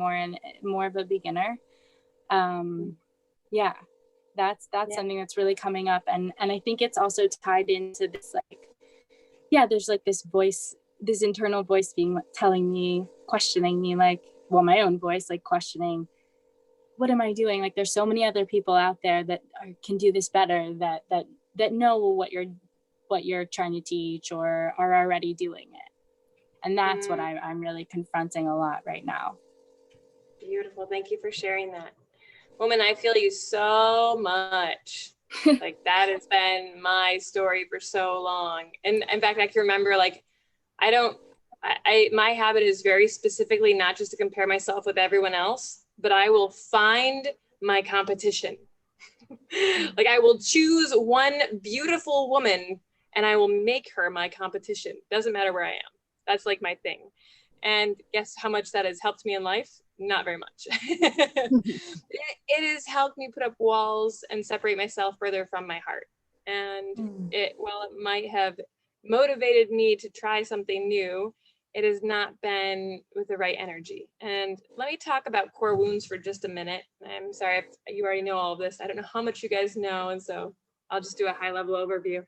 more of a beginner. Yeah, that's something that's really coming up. And I think it's also tied into this, like, yeah, there's like this voice, this internal voice being telling me, questioning me, like, well, my own voice, like questioning, what am I doing? Like, there's so many other people out there that can do this better, that know what you're trying to teach, or are already doing it. And that's what I'm really confronting a lot right now. Beautiful. Thank you for sharing that. Woman, I feel you so much. Like, that has been my story for so long. And in fact, I can remember, like, my habit is very specifically not just to compare myself with everyone else, but I will find my competition. Like, I will choose one beautiful woman and I will make her my competition. Doesn't matter where I am. That's like my thing. And guess how much that has helped me in life? Not very much. It has helped me put up walls and separate myself further from my heart. And while it might have motivated me to try something new, it has not been with the right energy. And let me talk about core wounds for just a minute. I'm sorry if you already know all of this. I don't know how much you guys know, and so I'll just do a high-level overview.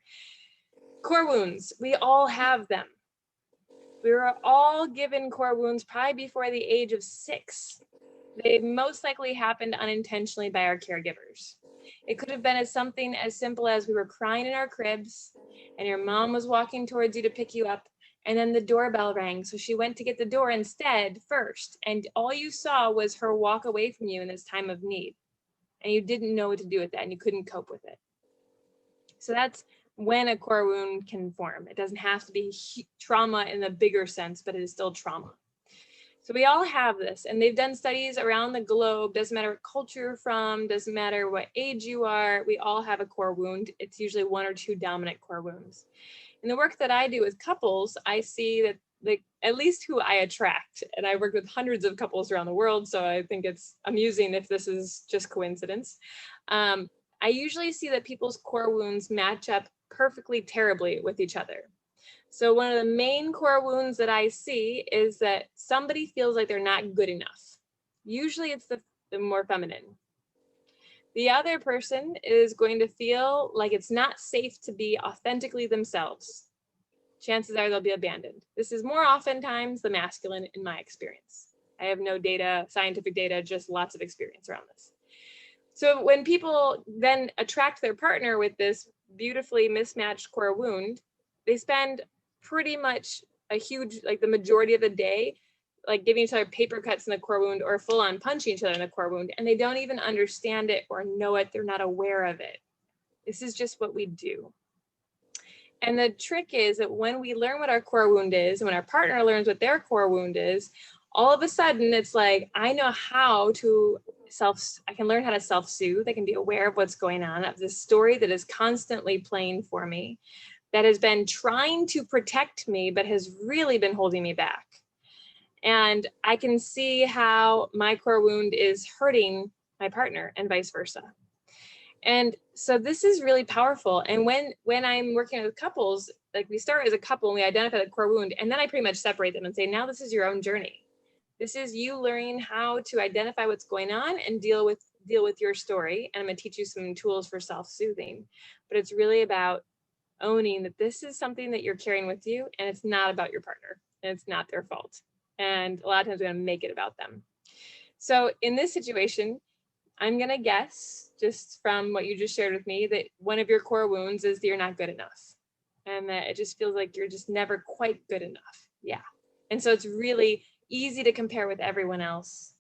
Core wounds, we all have them. We were all given core wounds probably before the age of 6. They most likely happened unintentionally by our caregivers. It could have been as something as simple as we were crying in our cribs and your mom was walking towards you to pick you up, and then the doorbell rang, so she went to get the door instead first, and all you saw was her walk away from you in this time of need, and you didn't know what to do with that, and you couldn't cope with it. So that's when a core wound can form. It doesn't have to be trauma in the bigger sense, but it is still trauma. So we all have this, and they've done studies around the globe. Doesn't matter what culture you're from, doesn't matter what age you are, we all have a core wound. It's usually 1 or 2 dominant core wounds. In the work that I do with couples, I see that at least who I attract, and I work with hundreds of couples around the world, so I think it's amusing if this is just coincidence. I usually see that people's core wounds match up perfectly terribly with each other. So one of the main core wounds that I see is that somebody feels like they're not good enough. Usually it's the more feminine. The other person is going to feel like it's not safe to be authentically themselves. Chances are they'll be abandoned. This is more oftentimes the masculine in my experience. I have no data, scientific data, just lots of experience around this. So when people then attract their partner with this beautifully mismatched core wound, they spend pretty much a huge, like the majority of the day, like giving each other paper cuts in the core wound or full on punching each other in the core wound, and they don't even understand it or know it. They're not aware of it. This is just what we do. And the trick is that when we learn what our core wound is, and when our partner learns what their core wound is, all of a sudden it's like, I know how to I can learn how to self-soothe. I can be aware of what's going on, of this story that is constantly playing for me, that has been trying to protect me, but has really been holding me back. And I can see how my core wound is hurting my partner and vice versa. And so this is really powerful. And when I'm working with couples, like we start as a couple and we identify the core wound, and then I pretty much separate them and say, now this is your own journey. This is you learning how to identify what's going on and deal with your story. And I'm going to teach you some tools for self-soothing. But it's really about owning that this is something that you're carrying with you, and it's not about your partner, and it's not their fault. And a lot of times we're going to make it about them. So in this situation, I'm going to guess, just from what you just shared with me, that one of your core wounds is that you're not good enough. And that it just feels like you're just never quite good enough. Yeah. And so it's really easy to compare with everyone else.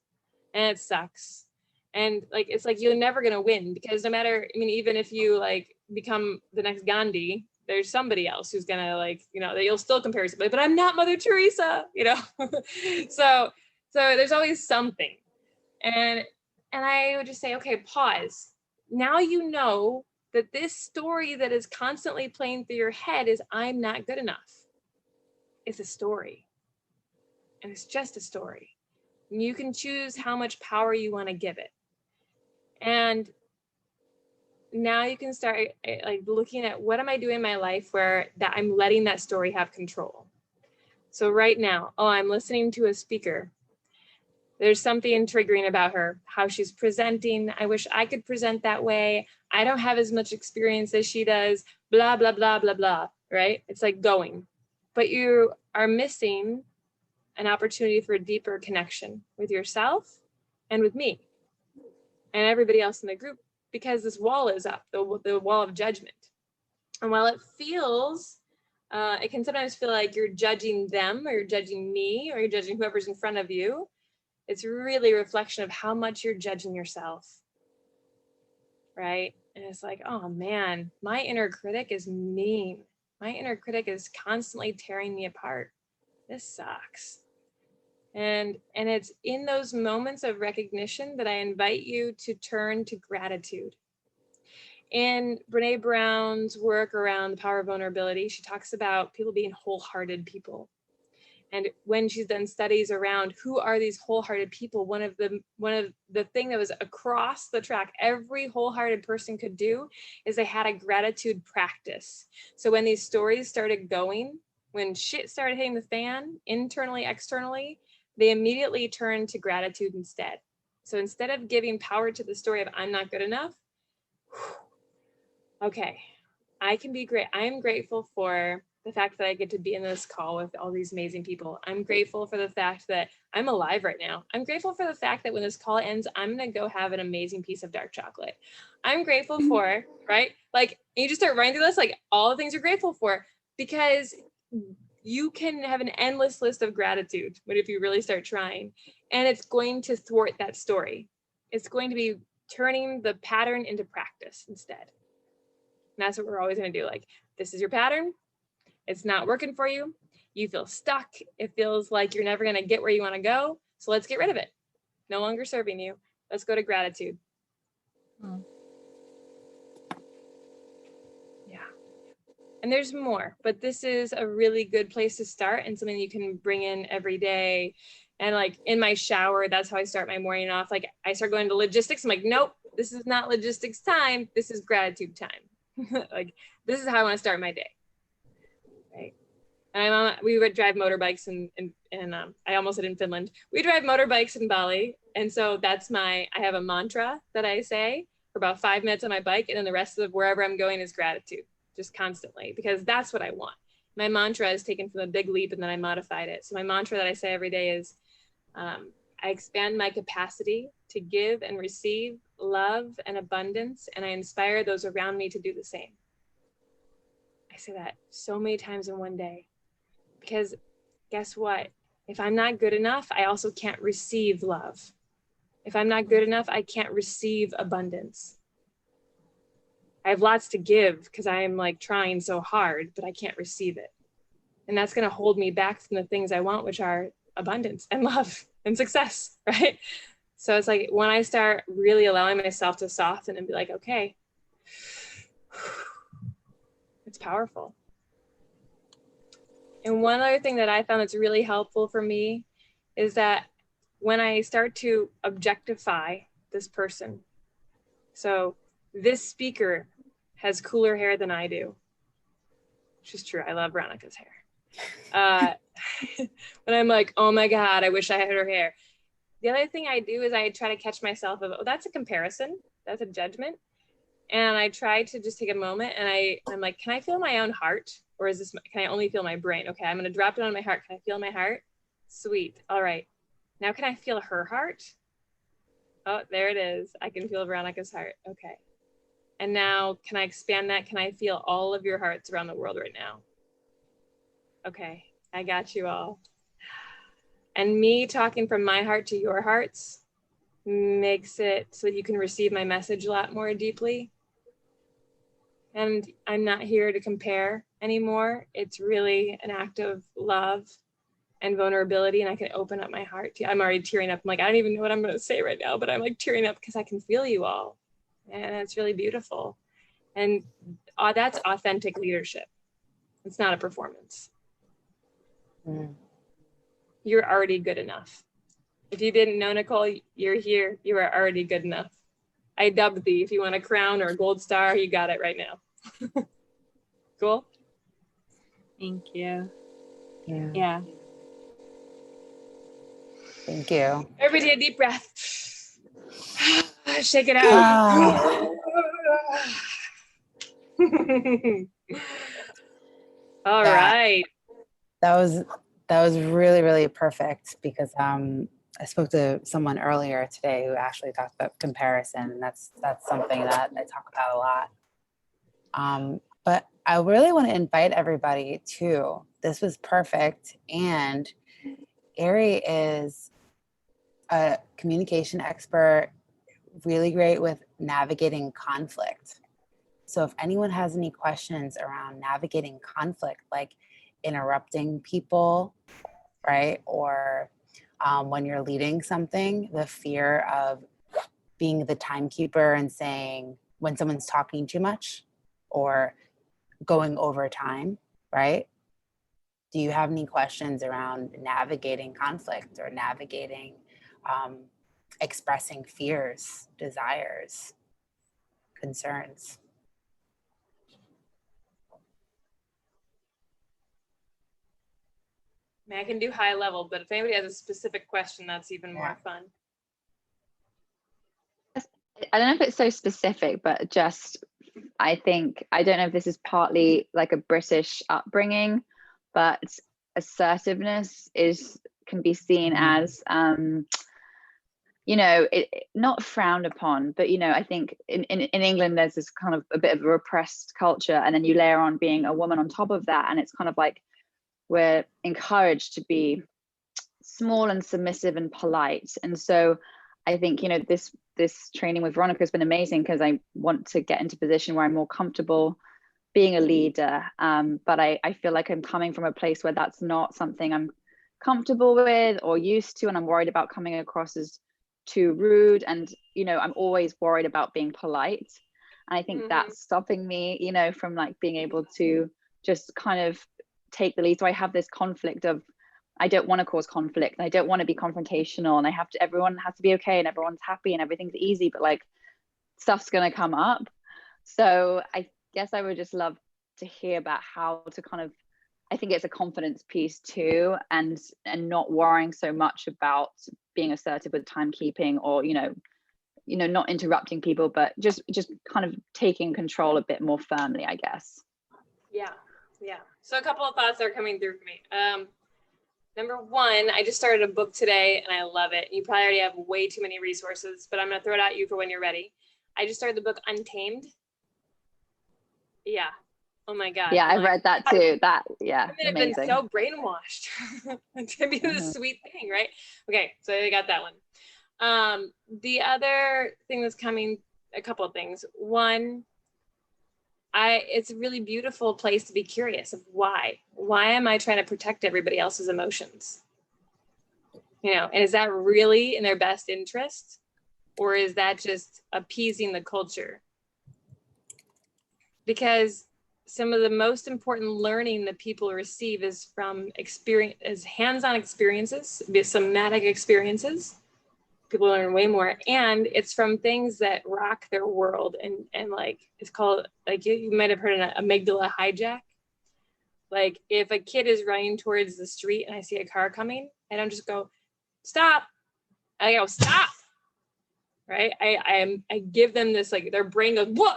And it sucks. And like, it's like, you're never going to win, because no matter, I mean, even if you like become the next Gandhi, there's somebody else who's going to like, you know, that you'll still compare somebody, but I'm not Mother Teresa, you know? So there's always something. And I would just say, okay, pause. Now you know that this story that is constantly playing through your head is I'm not good enough. It's a story. And it's just a story. And you can choose how much power you want to give it. And now you can start like looking at, what am I doing in my life where that I'm letting that story have control. So right now, I'm listening to a speaker. There's something triggering about her, how she's presenting. I wish I could present that way. I don't have as much experience as she does, blah, blah, blah, blah, blah, right? It's like going, but you are missing an opportunity for a deeper connection with yourself and with me and everybody else in the group, because this wall is up, the wall of judgment. And while it feels, it can sometimes feel like you're judging them, or you're judging me, or you're judging whoever's in front of you. It's really a reflection of how much you're judging yourself, right? And it's like, oh man, my inner critic is mean. My inner critic is constantly tearing me apart. This sucks. And it's in those moments of recognition that I invite you to turn to gratitude. In Brene Brown's work around the power of vulnerability, she talks about people being wholehearted people. And when she's done studies around who are these wholehearted people, one of the thing that was across the track, every wholehearted person could do, is they had a gratitude practice. So when these stories started going, when shit started hitting the fan, internally, externally, they immediately turned to gratitude instead. So instead of giving power to the story of I'm not good enough, okay, I can be great. I'm grateful for the fact that I get to be in this call with all these amazing people. I'm grateful for the fact that I'm alive right now. I'm grateful for the fact that when this call ends, I'm going to go have an amazing piece of dark chocolate. I'm grateful for, right? Like, you just start writing through this, like all the things you're grateful for, because you can have an endless list of gratitude, but if you really start trying, and it's going to thwart that story. It's going to be turning the pattern into practice instead. And that's what we're always going to do. Like, this is your pattern. It's not working for you. You feel stuck. It feels like you're never going to get where you want to go. So let's get rid of it. No longer serving you. Let's go to gratitude. Yeah. And there's more, but this is a really good place to start, and something you can bring in every day. And like in my shower, that's how I start my morning off. Like, I start going to logistics. I'm like, nope, this is not logistics time. This is gratitude time. Like, this is how I want to start my day. Right. And we would drive motorbikes and I almost said in Finland. We drive motorbikes in Bali. And so I have a mantra that I say for about 5 minutes on my bike. And then the rest of wherever I'm going is gratitude, just constantly, because that's what I want. My mantra is taken from the Big Leap, and then I modified it. So my mantra that I say every day is, I expand my capacity to give and receive love and abundance, and I inspire those around me to do the same. I say that so many times in one day, because guess what? If I'm not good enough, I also can't receive love. If I'm not good enough, I can't receive abundance. I have lots to give because I am like trying so hard, but I can't receive it. And that's going to hold me back from the things I want, which are abundance and love and success, right? So it's like when I start really allowing myself to soften and be like, okay, it's powerful. And one other thing that I found that's really helpful for me is that when I start to objectify this person, so this speaker has cooler hair than I do, which is true. I love Veronica's hair. But I'm like, oh my God, I wish I had her hair. The other thing I do is I try to catch myself of, oh, that's a comparison. That's a judgment. And I try to just take a moment and I'm like, can I feel my own heart? Or is this, can I only feel my brain? Okay, I'm going to drop it on my heart. Can I feel my heart? Sweet. All right. Now can I feel her heart? Oh, there it is. I can feel Veronica's heart. Okay. And now can I expand that? Can I feel all of your hearts around the world right now? Okay, I got you all. And me talking from my heart to your hearts makes it so that you can receive my message a lot more deeply. And I'm not here to compare anymore. It's really an act of love and vulnerability, and I can open up my heart to you. I'm already tearing up. I'm like, I don't even know what I'm going to say right now, but I'm like tearing up because I can feel you all. And it's really beautiful. And that's authentic leadership. It's not a performance. You're already good enough. If you didn't know Nicole, you're here. You are already good enough. I dubbed thee. If you want a crown or a gold star, you got it right now. Cool? Thank you. Yeah. Yeah. Thank you. Everybody a deep breath. Shake it out. All right. That was really, really perfect because I spoke to someone earlier today who actually talked about comparison, and that's something that I talk about a lot. But I really want to invite everybody to, this was perfect, and Ari is a communication expert, really great with navigating conflict. So if anyone has any questions around navigating conflict, like interrupting people, right? Or when you're leading something, the fear of being the timekeeper and saying when someone's talking too much or going over time, right? Do you have any questions around navigating conflict or navigating expressing fears, desires, concerns? I mean, I can do high level, but if anybody has a specific question, that's even more fun. I don't know if it's so specific, but just, I think, I don't know if this is partly like a British upbringing, but assertiveness can be seen as, not frowned upon, but, I think in England, there's this kind of a bit of a repressed culture, and then you layer on being a woman on top of that. And it's kind of like, we're encouraged to be small and submissive and polite. And so I think, this training with Veronica has been amazing because I want to get into a position where I'm more comfortable being a leader. But I feel like I'm coming from a place where that's not something I'm comfortable with or used to. And I'm worried about coming across as too rude. And, I'm always worried about being polite. And I think that's stopping me, from like being able to just kind of take the lead. So I have this conflict of, I don't want to cause conflict, and I don't want to be confrontational, and everyone has to be okay and everyone's happy and everything's easy, but like stuff's going to come up. So I guess I would just love to hear about how to kind of, I think it's a confidence piece too, and not worrying so much about being assertive with timekeeping or, not interrupting people, but just kind of taking control a bit more firmly, I guess. Yeah. So a couple of thoughts are coming through for me. Number one, I just started a book today and I love it. You probably already have way too many resources, but I'm going to throw it at you for when you're ready. I just started the book Untamed. Yeah. Oh my God. Yeah, I've read that too. That, yeah, I've been amazing. so brainwashed to be this sweet thing, right? Okay, so I got that one. The other thing that's coming, a couple of things. One, it's a really beautiful place to be curious of why. Why am I trying to protect everybody else's emotions? You know, and is that really in their best interest? Or is that just appeasing the culture? Because some of the most important learning that people receive is from experience, is hands-on experiences, somatic experiences. People learn way more, and it's from things that rock their world, and like it's called, like you might have heard an amygdala hijack. Like if a kid is running towards the street and I see a car coming, I don't just go stop. I go stop. Right? I give them this, like their brain goes what?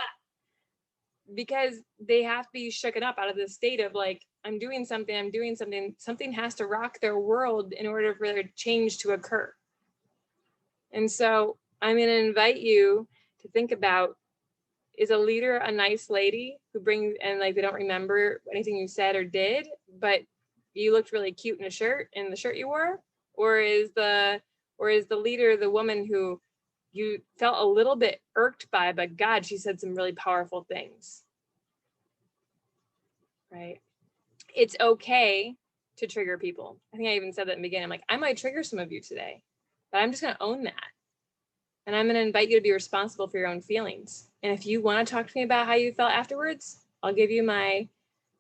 Because they have to be shooken up out of this state of like, I'm doing something has to rock their world in order for their change to occur. And so I'm going to invite you to think about, is a leader a nice lady who brings, and like they don't remember anything you said or did, but you looked really cute in the shirt you wore? Or is the leader the woman who you felt a little bit irked by, but God, she said some really powerful things, right? It's okay to trigger people. I think I even said that in the beginning. I'm like, I might trigger some of you today, but I'm just going to own that. And I'm going to invite you to be responsible for your own feelings. And if you want to talk to me about how you felt afterwards, I'll give you my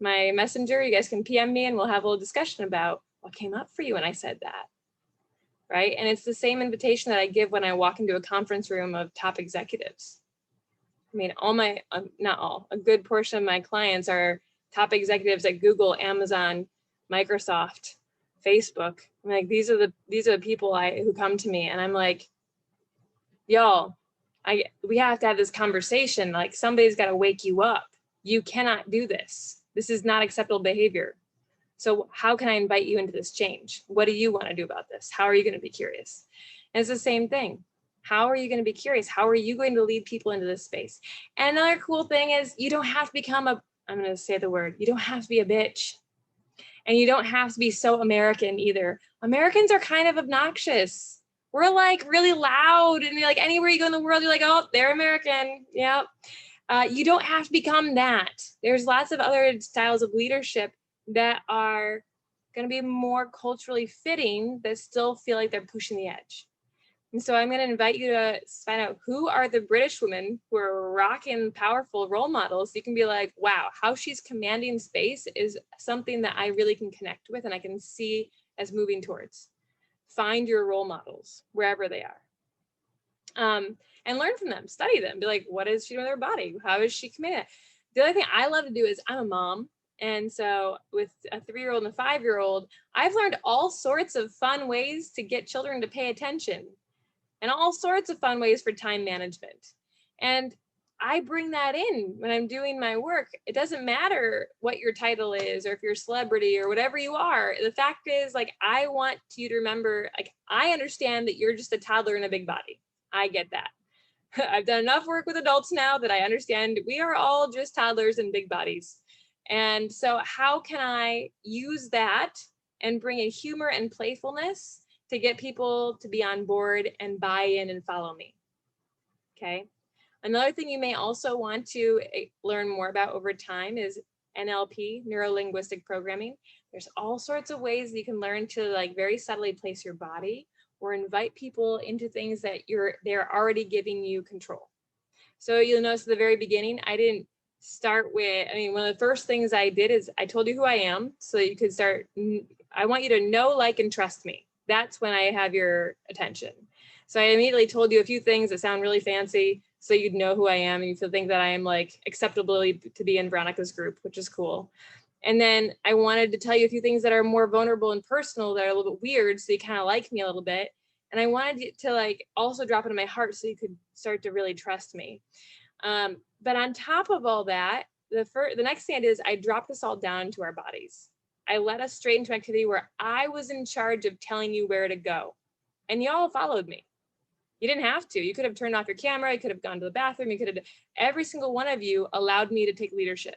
messenger. You guys can PM me and we'll have a little discussion about what came up for you when I said that. Right? And it's the same invitation that I give when I walk into a conference room of top executives. I mean, not all, a good portion of my clients are top executives at Google, Amazon, Microsoft, Facebook. I'm like, these are the people who come to me, and I'm like, y'all, we have to have this conversation. Like, somebody's got to wake you up. You cannot do this. This is not acceptable behavior. So how can I invite you into this change? What do you want to do about this? How are you going to be curious? And it's the same thing. How are you going to be curious? How are you going to lead people into this space? And another cool thing is you don't have to become I'm going to say the word, you don't have to be a bitch. And you don't have to be so American either. Americans are kind of obnoxious. We're like really loud, and like anywhere you go in the world, you're like, oh, they're American. Yep. You don't have to become that. There's lots of other styles of leadership that are going to be more culturally fitting that still feel like they're pushing the edge. And so I'm going to invite you to find out who are the British women who are rocking powerful role models. You can be like, wow, how she's commanding space is something that I really can connect with and I can see as moving towards. Find your role models wherever they are. And learn from them, study them, be like, what is she doing with her body? How is she commanding it? The other thing I love to do is I'm a mom. And so with a 3-year-old and a 5-year-old, I've learned all sorts of fun ways to get children to pay attention and all sorts of fun ways for time management. And I bring that in when I'm doing my work. It doesn't matter what your title is or if you're a celebrity or whatever you are. The fact is, like, I want you to remember, like, I understand that you're just a toddler in a big body. I get that. I've done enough work with adults now that I understand we are all just toddlers in big bodies. And so how can I use that and bring in humor and playfulness to get people to be on board and buy in and follow me? Okay. Another thing you may also want to learn more about over time is NLP, neuro-linguistic programming. There's all sorts of ways that you can learn to like very subtly place your body or invite people into things that they're already giving you control. So you'll notice at the very beginning, I didn't start with, one of the first things I did is I told you who I am so you could start. I want you to know, like, and trust me. That's when I have your attention. So I immediately told you a few things that sound really fancy so you'd know who I am and you feel think that I am like acceptable to be in Veronica's group, which is cool. And then I wanted to tell you a few things that are more vulnerable and personal that are a little bit weird so you kind of like me a little bit. And I wanted you to like also drop it in my heart so you could start to really trust me. But on top of all that, the next thing I did is I dropped this all down into our bodies. I led us straight into activity where I was in charge of telling you where to go. And y'all followed me. You didn't have to. You could have turned off your camera. You could have gone to the bathroom. You could have, every single one of you allowed me to take leadership.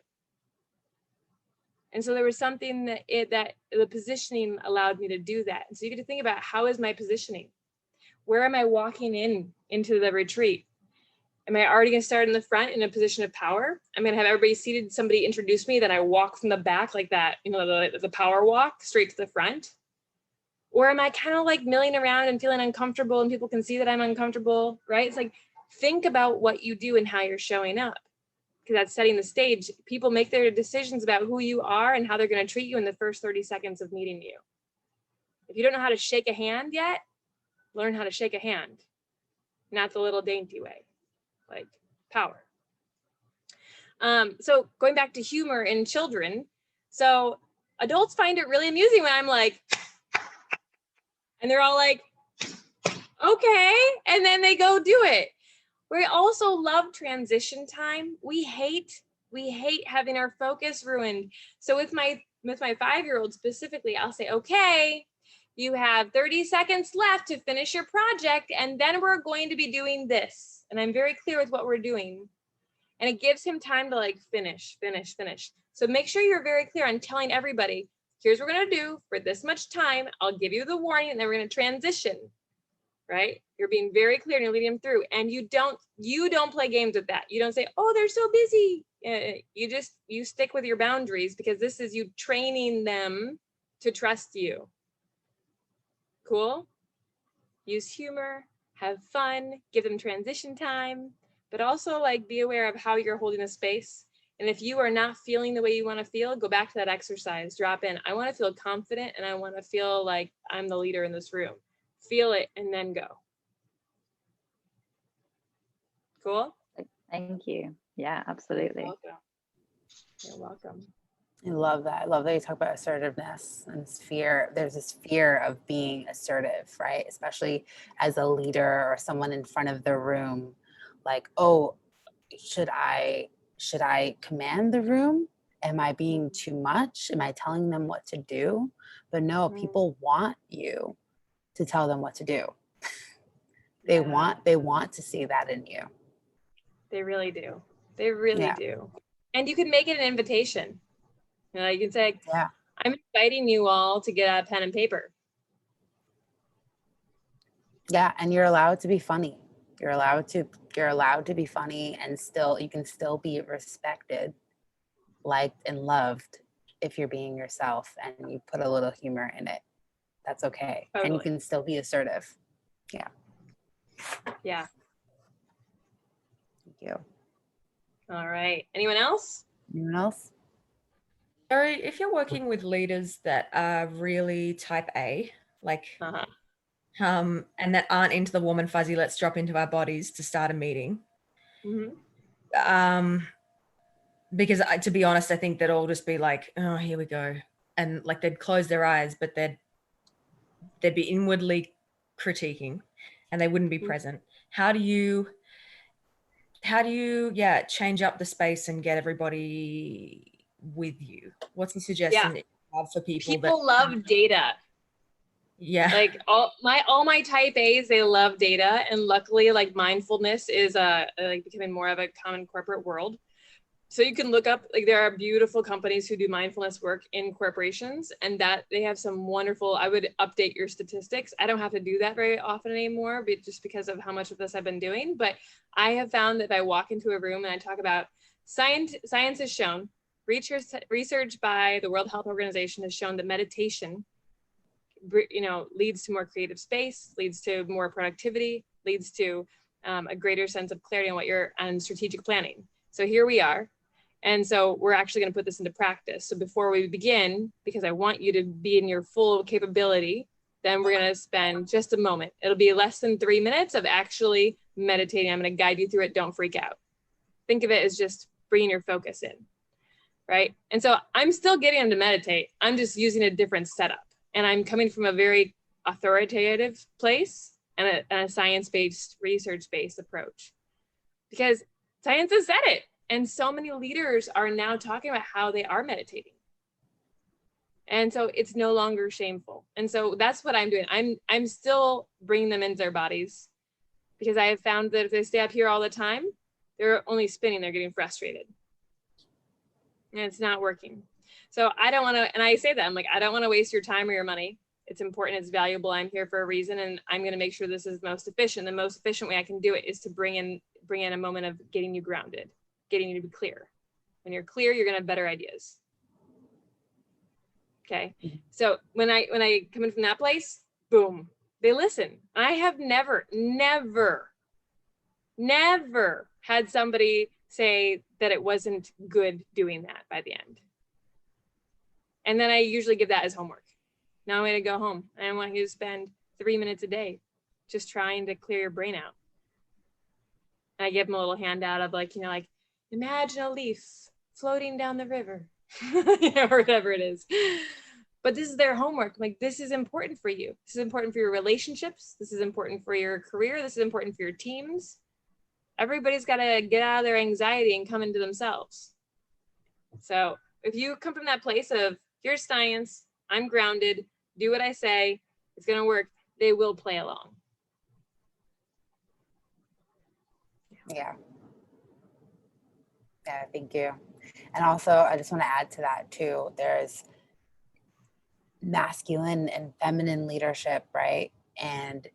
And so there was something that the positioning allowed me to do that. And so you get to think about, how is my positioning? Where am I walking into the retreat? Am I already gonna start in the front in a position of power? I'm gonna have everybody seated, somebody introduce me, then I walk from the back like that, you know, the power walk straight to the front? Or am I kind of like milling around and feeling uncomfortable and people can see that I'm uncomfortable, right? It's like, think about what you do and how you're showing up, because that's setting the stage. People make their decisions about who you are and how they're gonna treat you in the first 30 seconds of meeting you. If you don't know how to shake a hand yet, learn how to shake a hand, not the little dainty way, like power. So going back to humor in children, so adults find it really amusing when I'm like, and they're all like, okay, and then they go do it. We also love transition time. We hate having our focus ruined. So with my 5-year-old specifically, I'll say, okay, you have 30 seconds left to finish your project, and then we're going to be doing this. And I'm very clear with what we're doing. And it gives him time to like finish. So make sure you're very clear on telling everybody, here's what we're gonna do for this much time. I'll give you the warning, and then we're gonna transition, right? You're being very clear and you're leading them through. And you don't play games with that. You don't say, oh, they're so busy. You stick with your boundaries, because this is you training them to trust you. Cool? Use humor, have fun, give them transition time, but also like be aware of how you're holding the space. And if you are not feeling the way you want to feel, go back to that exercise, drop in. I want to feel confident and I want to feel like I'm the leader in this room. Feel it and then go. Cool? Thank you. Yeah, absolutely. You're welcome. I love that. I love that you talk about assertiveness and this fear. There's this fear of being assertive, right? Especially as a leader or someone in front of the room. Like, oh, should I command the room? Am I being too much? Am I telling them what to do? But no, people want you to tell them what to do. They want to see that in you. They really do. They really do. And you can make it an invitation. You know, you can say, I'm inviting you all to get a pen and paper. Yeah, and you're allowed to be funny. You're allowed to be funny, and you can still be respected, liked, and loved if you're being yourself and you put a little humor in it. That's okay. Totally. And you can still be assertive. Yeah. Yeah. Thank you. All right. Anyone else? Anyone else? So if you're working with leaders that are really type A, like, and that aren't into the warm and fuzzy, let's drop into our bodies to start a meeting. Because to be honest, I think they'd all just be like, oh, here we go. And like they'd close their eyes, but they'd be inwardly critiquing and they wouldn't be present. How do you change up the space and get everybody with you? What's the suggestion that you have for people? People love data. Yeah. Like all my type A's, they love data. And luckily, like mindfulness is like becoming more of a common corporate world. So you can look up, like there are beautiful companies who do mindfulness work in corporations, and that they have some wonderful, I would update your statistics. I don't have to do that very often anymore, but just because of how much of this I've been doing. But I have found that if I walk into a room and I talk about science has shown, research by the World Health Organization has shown that meditation, leads to more creative space, leads to more productivity, leads to a greater sense of clarity on on strategic planning. So here we are. And so we're actually going to put this into practice. So before we begin, because I want you to be in your full capability, then we're going to spend just a moment. It'll be less than 3 minutes of actually meditating. I'm going to guide you through it. Don't freak out. Think of it as just bringing your focus in, right? And so I'm still getting them to meditate. I'm just using a different setup. And I'm coming from a very authoritative place and a science-based, research-based approach. Because science has said it. And so many leaders are now talking about how they are meditating. And so it's no longer shameful. And so that's what I'm doing. I'm still bringing them into their bodies, because I have found that if they stay up here all the time, they're only spinning, they're getting frustrated. And it's not working. So I don't want to, and I say that, I'm like, I don't want to waste your time or your money. It's important, it's valuable. I'm here for a reason, and I'm going to make sure this is most efficient. The most efficient way I can do it is to bring in a moment of getting you grounded, getting you to be clear. When you're clear, you're going to have better ideas. Okay. So when I come in from that place, boom, they listen. I have never had somebody say that it wasn't good doing that by the end. And then I usually give that as homework. Now I'm going to go home, and I want you to spend 3 minutes a day just trying to clear your brain out. And I give them a little handout of like, like imagine a leaf floating down the river, or whatever it is. But this is their homework. Like, this is important for you. This is important for your relationships. This is important for your career. This is important for your teams. Everybody's got to get out of their anxiety and come into themselves. So if you come from that place of here's science, I'm grounded, do what I say, it's going to work, they will play along. Yeah. Yeah, thank you. And also, I just want to add to that too. There's masculine and feminine leadership, right? And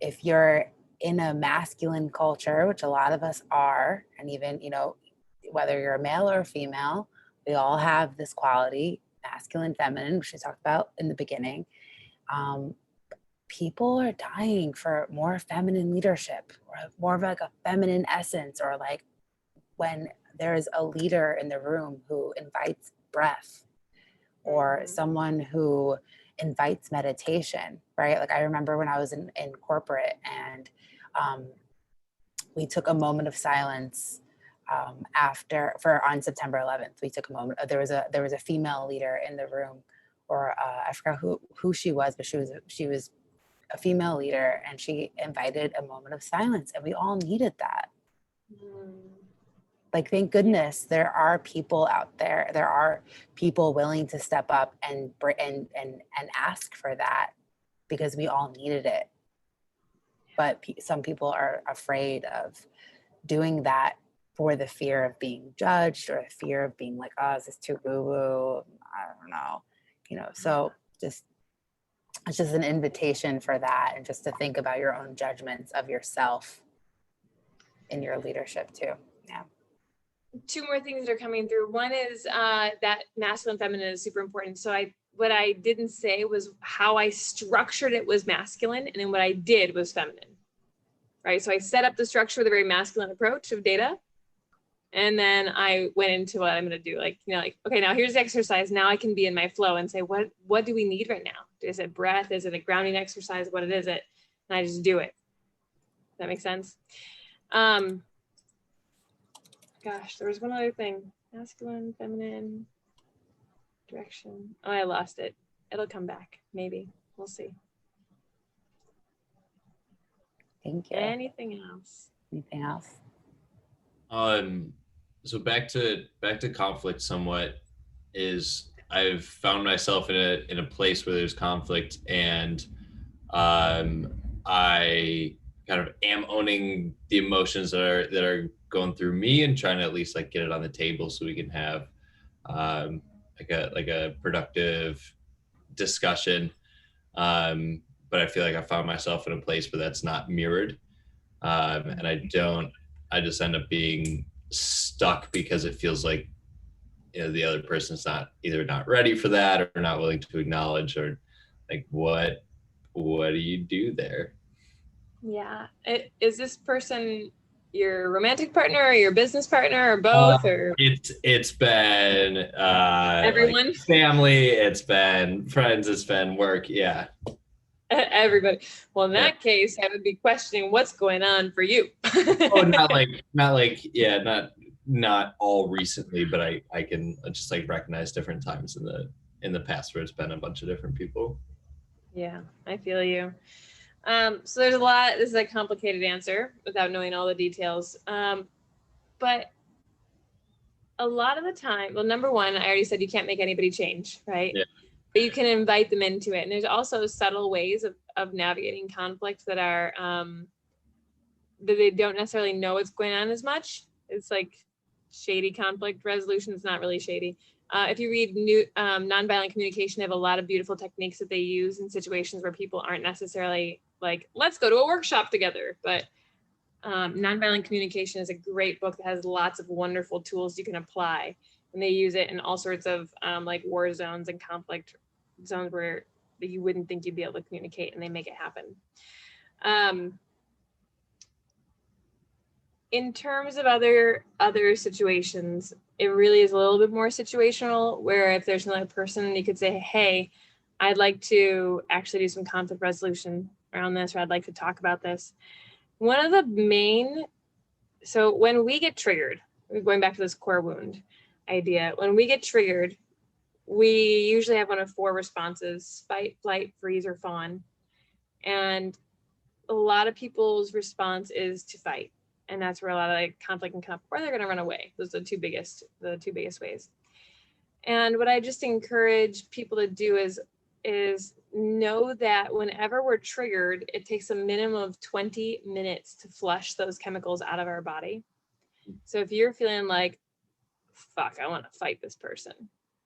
if you're in a masculine culture, which a lot of us are, and even, whether you're a male or a female, we all have this quality, masculine, feminine, which we talked about in the beginning. People are dying for more feminine leadership, or more of like a feminine essence, or like when there's a leader in the room who invites breath, or someone who invites meditation, right? Like I remember when I was in corporate, and we took a moment of silence on September 11th. We took a moment. There was a female leader in the room, or I forgot who she was, but she was a female leader, and she invited a moment of silence, and we all needed that. Like, thank goodness there are people out there. There are people willing to step up and ask for that, because we all needed it. But some people are afraid of doing that for the fear of being judged, or the fear of being like, oh, is this too woo-woo? I don't know. So it's just an invitation for that, and just to think about your own judgments of yourself in your leadership too. Yeah. 2 more things that are coming through. One is that masculine, feminine is super important. So what I didn't say was how I structured it was masculine, and then what I did was feminine, right? So I set up the structure with a very masculine approach of data, and then I went into what I'm going to do. Like, okay, now here's the exercise. Now I can be in my flow and say, what do we need right now? Is it breath? Is it a grounding exercise? What is it? And I just do it. Does that make sense? Gosh, there was one other thing. Masculine, feminine, direction. Oh, I lost it. It'll come back, maybe. We'll see. Thank you. Anything else? Anything else? So back to conflict somewhat, is I've found myself in a place where there's conflict, and I kind of am owning the emotions that are going through me, and trying to at least like get it on the table so we can have like a productive discussion. But I feel like I found myself in a place where that's not mirrored, and I just end up being stuck, because it feels like the other person's either not ready for that, or not willing to acknowledge, or like what do you do there? Yeah. Is this person your romantic partner, or your business partner, or both? Or it's been everyone, like family, it's been friends, it's been work. Yeah. Everybody. Well, in that case, I would be questioning what's going on for you. Oh, not all recently, but I can just like recognize different times in the past where it's been a bunch of different people. Yeah, I feel you. So there's a lot. This is a complicated answer without knowing all the details. But a lot of the time, well, number one, I already said you can't make anybody change, right? Yeah. But you can invite them into it. And there's also subtle ways of navigating conflict that are, that they don't necessarily know what's going on as much. It's like shady conflict resolution. It's not really shady. If you read new nonviolent communication, they have a lot of beautiful techniques that they use in situations where people aren't necessarily like, let's go to a workshop together. But nonviolent communication is a great book that has lots of wonderful tools you can apply. And they use it in all sorts of like war zones and conflict zones where you wouldn't think you'd be able to communicate, and they make it happen. In terms of other situations, it really is a little bit more situational, where if there's another person, you could say, hey, I'd like to actually do some conflict resolution around this, or I'd like to talk about this. One of the main, so when we get triggered, going back to this core wound idea, when we get triggered, we usually have one of 4 responses: fight, flight, freeze, or fawn. And a lot of people's response is to fight. And that's where a lot of like conflict can come up, or they're going to run away. Those are the two biggest ways. And what I just encourage people to do is know that whenever we're triggered, it takes a minimum of 20 minutes to flush those chemicals out of our body. So if you're feeling like, fuck, I want to fight this person,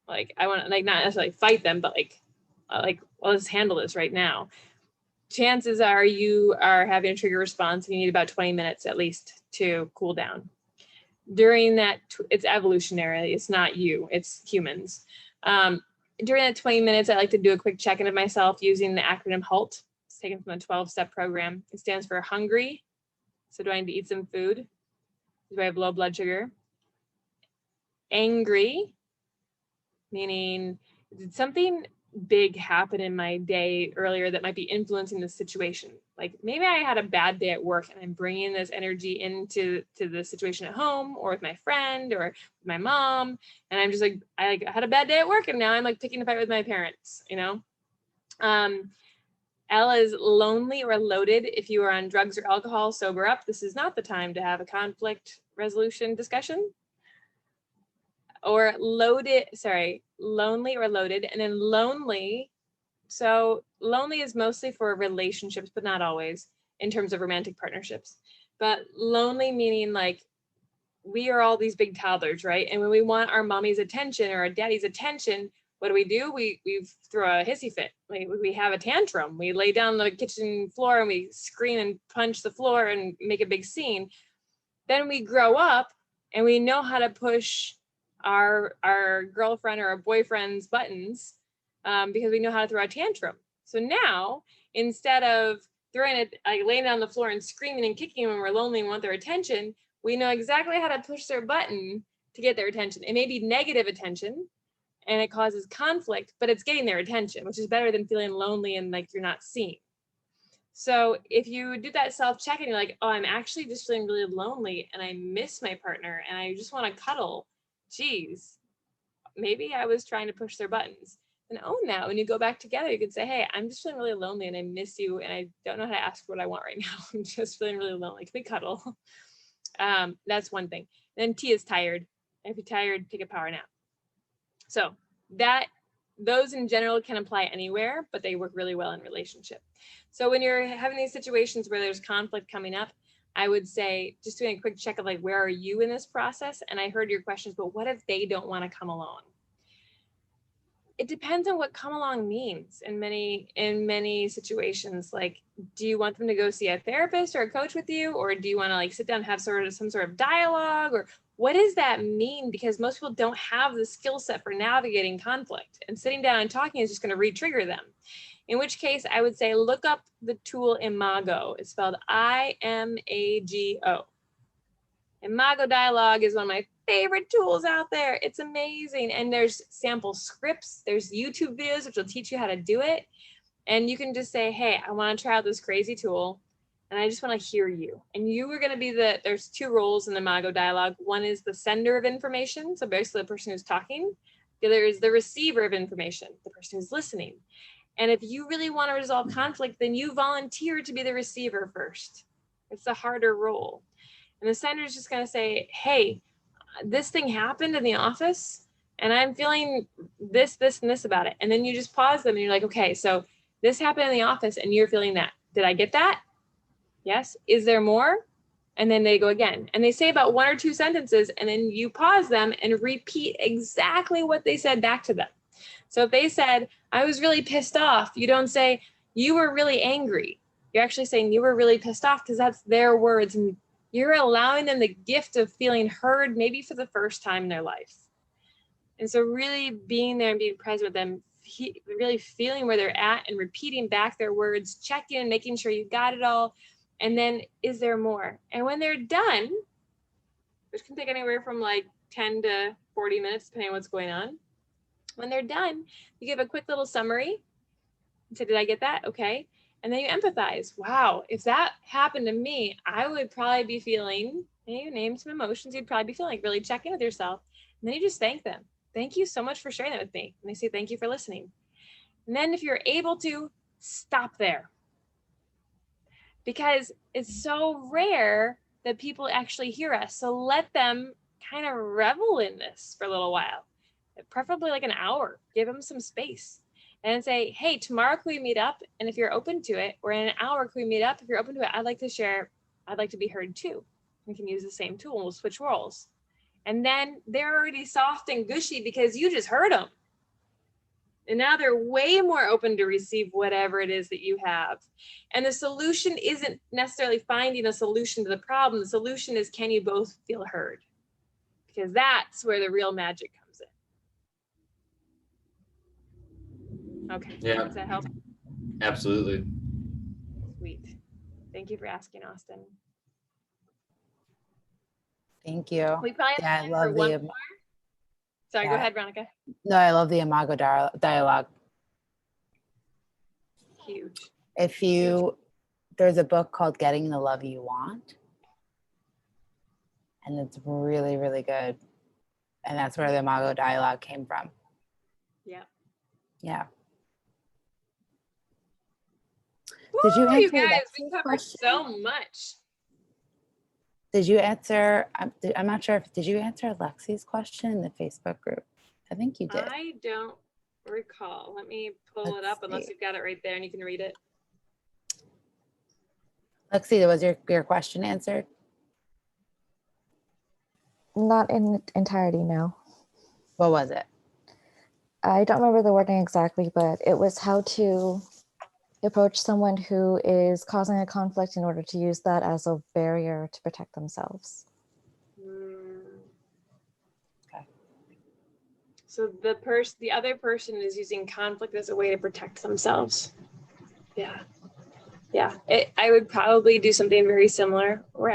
like I want to, like, not necessarily fight them, but like, well, let's handle this right now. Chances are you are having a trigger response and you need about 20 minutes at least to cool down. During that, it's evolutionary, it's not you, it's humans. During that 20 minutes, I like to do a quick check-in of myself using the acronym HALT. It's taken from a 12-step program. It stands for hungry. So do I need to eat some food? Do I have low blood sugar? Angry, meaning did something big happen in my day earlier that might be influencing the situation? Like maybe I had a bad day at work and I'm bringing this energy into the situation at home, or with my friend, or with my mom, and I'm just like, I had a bad day at work and now I'm like picking a fight with my parents, you know? L is lonely or loaded. If you are on drugs or alcohol, sober up. This is not the time to have a conflict resolution discussion. Or lonely or loaded. And then lonely, so lonely is mostly for relationships, but not always in terms of romantic partnerships. But lonely meaning like we are all these big toddlers, right? And when we want our mommy's attention or our daddy's attention, what do? We throw a hissy fit. We have a tantrum. We lay down on the kitchen floor and we scream and punch the floor and make a big scene. Then we grow up and we know how to push our girlfriend or our boyfriend's buttons because we know how to throw a tantrum. So now, instead of throwing it, like laying down on the floor and screaming and kicking when we're lonely and want their attention, we know exactly how to push their button to get their attention. It may be negative attention and it causes conflict, but it's getting their attention, which is better than feeling lonely and like you're not seen. So if you do that self-check and you're like, oh, I'm actually just feeling really lonely and I miss my partner and I just want to cuddle, geez, maybe I was trying to push their buttons. And own that. When you go back together, you can say, hey, I'm just feeling really lonely and I miss you and I don't know how to ask for what I want right now. I'm just feeling really lonely. Can we cuddle? That's one thing. And then T is tired. If you're tired, take a power nap. So those in general can apply anywhere, but they work really well in relationship. So when you're having these situations where there's conflict coming up, I would say just doing a quick check of like, where are you in this process? And I heard your questions, but what if they don't want to come along? It depends on what come along means in many situations. Like, do you want them to go see a therapist or a coach with you? Or do you want to like sit down and have some sort of dialogue? Or what does that mean? Because most people don't have the skill set for navigating conflict, and sitting down and talking is just going to re-trigger them. In which case I would say, look up the tool Imago. It's spelled I-M-A-G-O. Imago Dialogue is one of my favorite tools out there. It's amazing. And there's sample scripts, there's YouTube videos which will teach you how to do it. And you can just say, hey, I want to try out this crazy tool and I just want to hear you. And you are going to be there's 2 roles in the Imago Dialogue. One is the sender of information, so basically the person who's talking. The other is the receiver of information, the person who's listening. And if you really want to resolve conflict, then you volunteer to be the receiver first. It's a harder role. And the sender is just going to say, hey, this thing happened in the office and I'm feeling this, and this about it. And then you just pause them and you're like, okay, so this happened in the office and you're feeling that. Did I get that? Yes. Is there more? And then they go again. And they say about 1 or 2 sentences, and then you pause them and repeat exactly what they said back to them. So if they said, I was really pissed off, you don't say, you were really angry. You're actually saying you were really pissed off, because that's their words. And you're allowing them the gift of feeling heard, maybe for the first time in their life. And so really being there and being present with them, really feeling where they're at and repeating back their words, checking and making sure you got it all. And then, is there more? And when they're done, which can take anywhere from like 10 to 40 minutes, depending on what's going on. When they're done, you give a quick little summary and say, did I get that? Okay. And then you empathize. Wow, if that happened to me, I would probably be feeling, and you name some emotions you'd probably be feeling, like really check in with yourself. And then you just thank them. Thank you so much for sharing that with me. And they say, thank you for listening. And then if you're able to, stop there. Because it's so rare that people actually hear us. So let them kind of revel in this for a little while, preferably like an hour. Give them some space and say, hey, tomorrow can we meet up? And if you're open to it, or in an hour, can we meet up? If you're open to it, I'd like to share, I'd like to be heard too. We can use the same tool, we'll switch roles. And then they're already soft and gushy because you just heard them. And now they're way more open to receive whatever it is that you have. And the solution isn't necessarily finding a solution to the problem. The solution is, can you both feel heard? Because that's where the real magic comes in. Okay. Yeah. Does that help? Absolutely. Sweet. Thank you for asking, Austin. Thank you. We probably have time for one more. Sorry, go ahead, Veronica. No, I love the Imago dialogue. Huge. There's a book called Getting the Love You Want. And it's really, really good. And that's where the Imago dialogue came from. Yeah. Yeah. Woo, Did you answer you guys, Lexi's we covered question? so much. Did you answer, I'm not sure if, did you answer Lexi's question in the Facebook group? I think you did. I don't recall. Let me pull it up, unless you've got it right there and you can read it. Lexi, was your question answered? Not in entirety, no. What was it? I don't remember the wording exactly, but it was how to approach someone who is causing a conflict in order to use that as a barrier to protect themselves. Okay. So the other person is using conflict as a way to protect themselves. Yeah. Yeah. I would probably do something very similar, where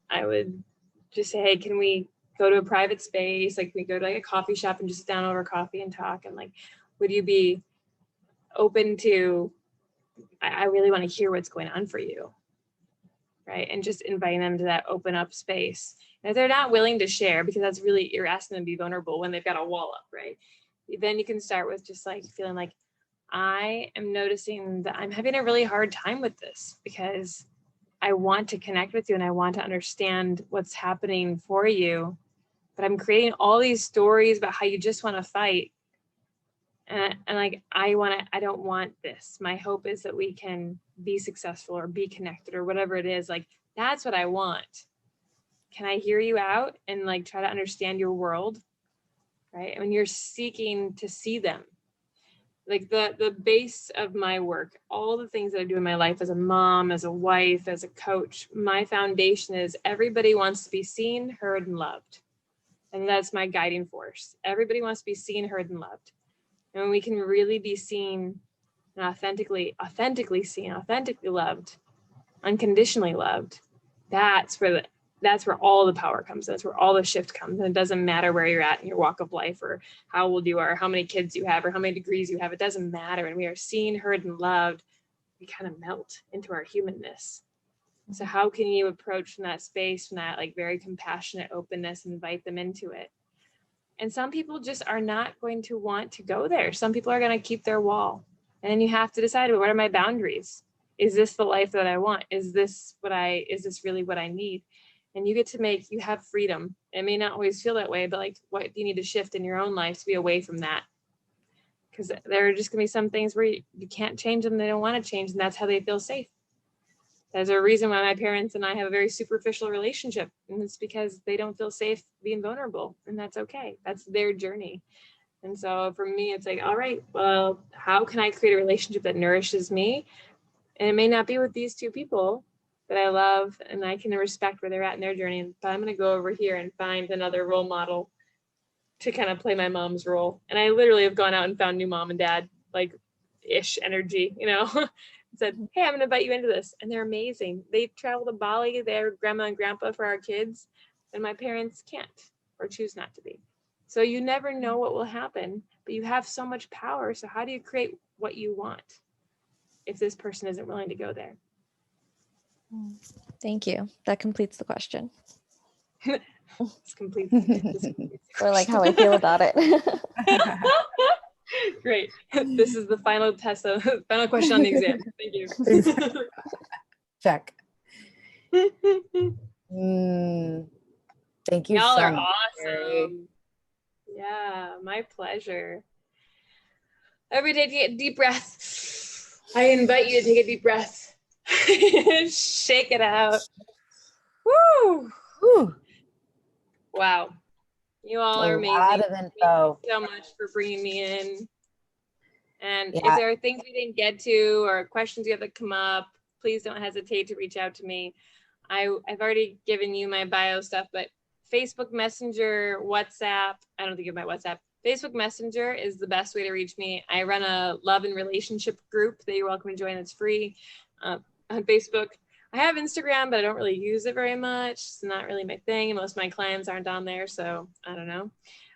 I would just say, hey, can we go to a private space? Like, we go to like a coffee shop and just sit down over coffee and talk? And like, would you be open to, I really want to hear what's going on for you, right? And just inviting them to that open up space. And if they're not willing to share, because that's really, you're asking them to be vulnerable when they've got a wall up, right? Then you can start with just like feeling like, I am noticing that I'm having a really hard time with this, because I want to connect with you and I want to understand what's happening for you, but I'm creating all these stories about how you just want to fight. And like, I don't want this. My hope is that we can be successful or be connected or whatever it is. Like, that's what I want. Can I hear you out and like try to understand your world, right? And when you're seeking to see them, like the base of my work, all the things that I do in my life as a mom, as a wife, as a coach, my foundation is everybody wants to be seen, heard, and loved. And that's my guiding force. Everybody wants to be seen, heard, and loved. And when we can really be seen and authentically seen, authentically loved, unconditionally loved, that's where all the power comes. That's where all the shift comes. And it doesn't matter where you're at in your walk of life, or how old you are, or how many kids you have, or how many degrees you have. It doesn't matter. When we are seen, heard, and loved, we kind of melt into our humanness. So how can you approach from that space, from that like very compassionate openness, and invite them into it? And some people just are not going to want to go there. Some people are going to keep their wall. And then you have to decide, well, what are my boundaries? Is this the life that I want? Is this really what I need? and you have freedom. It may not always feel that way, but like, what do you need to shift in your own life to be away from that? Because there are just gonna be some things where you can't change them, they don't want to change, and that's how they feel safe. There's a reason why my parents and I have a very superficial relationship, and it's because they don't feel safe being vulnerable, and that's okay. That's their journey. And so for me, it's like, all right, well, how can I create a relationship that nourishes me? And it may not be with these two people that I love and I can respect where they're at in their journey, but I'm going to go over here and find another role model to kind of play my mom's role. And I literally have gone out and found new mom and dad, like ish energy, you know, said, hey, I'm going to invite you into this. And they're amazing. They travel to Bali, they're grandma and grandpa for our kids, and my parents can't or choose not to be. So you never know what will happen, but you have so much power. So how do you create what you want if this person isn't willing to go there? Thank you. That completes the question. It's complete. Or like how I feel about it. Great. This is the final test, final question on the exam. Thank you. Check. Thank you Y'all so are much. awesome. Yeah, my pleasure. Every day, take a deep breath. I invite you to take a deep breath. Shake it out. Woo! Whew. Wow. You all are A amazing. lot of info. Thank you so much for bringing me in. And Yeah. if there are things we didn't get to or questions you have that come up, please don't hesitate to reach out to me. I've already given you my bio stuff, but Facebook Messenger, WhatsApp, I don't think you have my WhatsApp. Facebook Messenger is the best way to reach me. I run a love and relationship group that you're welcome to join. It's free on Facebook. I have Instagram, but I don't really use it very much. It's not really my thing. Most of my clients aren't on there, so I don't know.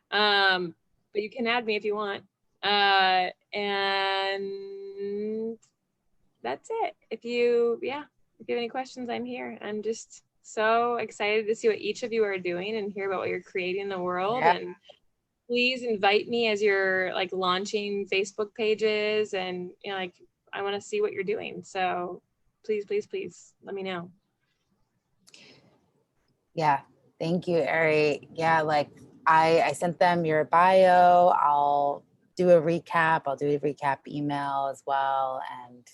But you can add me if you want. And that's it. If you have any questions, I'm here. I'm just so excited to see what each of you are doing and hear about what you're creating in the world. Yeah. And please invite me as you're like launching Facebook pages, and you know, like I want to see what you're doing. So please, please, please let me know. Yeah. Thank you, Ari. Yeah, like I sent them your bio. I'll do a recap. I'll do a recap email as well. And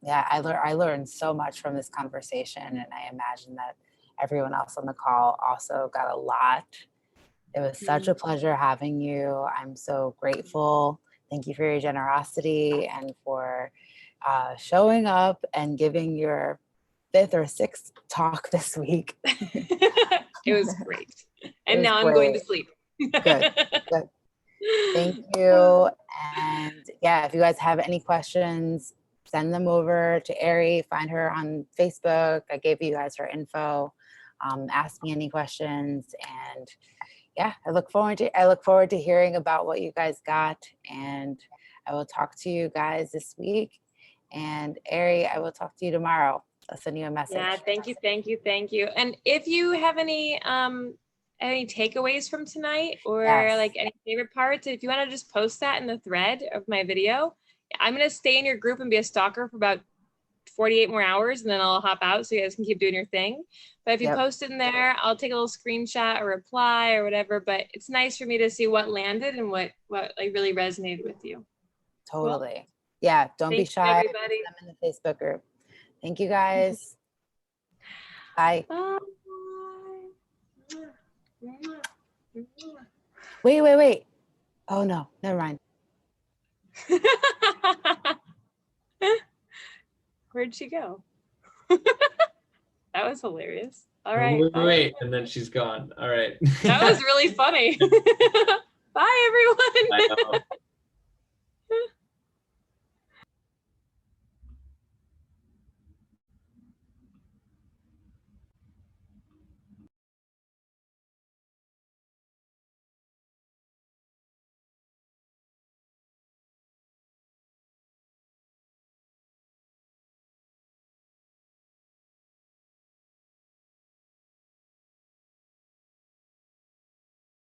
yeah, I learned so much from this conversation, and I imagine that everyone else on the call also got a lot. It was such a pleasure having you. I'm so grateful. Thank you for your generosity and for showing up and giving your 5th or 6th talk this week. It was great. And was now I'm going to great. sleep. Good. Thank you. And yeah, if you guys have any questions, send them over to Ari. Find her on Facebook. I gave you guys her info. Ask me any questions. And yeah, I look forward to hearing about what you guys got. And I will talk to you guys this week. And Ari, I will talk to you tomorrow. I'll send you a message. Yeah, thank you. And if you have any takeaways from tonight, or Yes. like any favorite parts, if you want to just post that in the thread of my video, I'm going to stay in your group and be a stalker for about 48 more hours, and then I'll hop out so you guys can keep doing your thing. But if you Yep. post it in there, I'll take a little screenshot or reply or whatever. But it's nice for me to see what landed and what like really resonated with you. Totally. Yeah, don't be Thank you, shy. everybody. I'm in the Facebook group. Thank you guys. Bye. Bye. Wait. Oh no, never mind. Where'd she go? That was hilarious. All right. Wait, and then she's gone. All right. That was really funny. Bye, everyone. I know.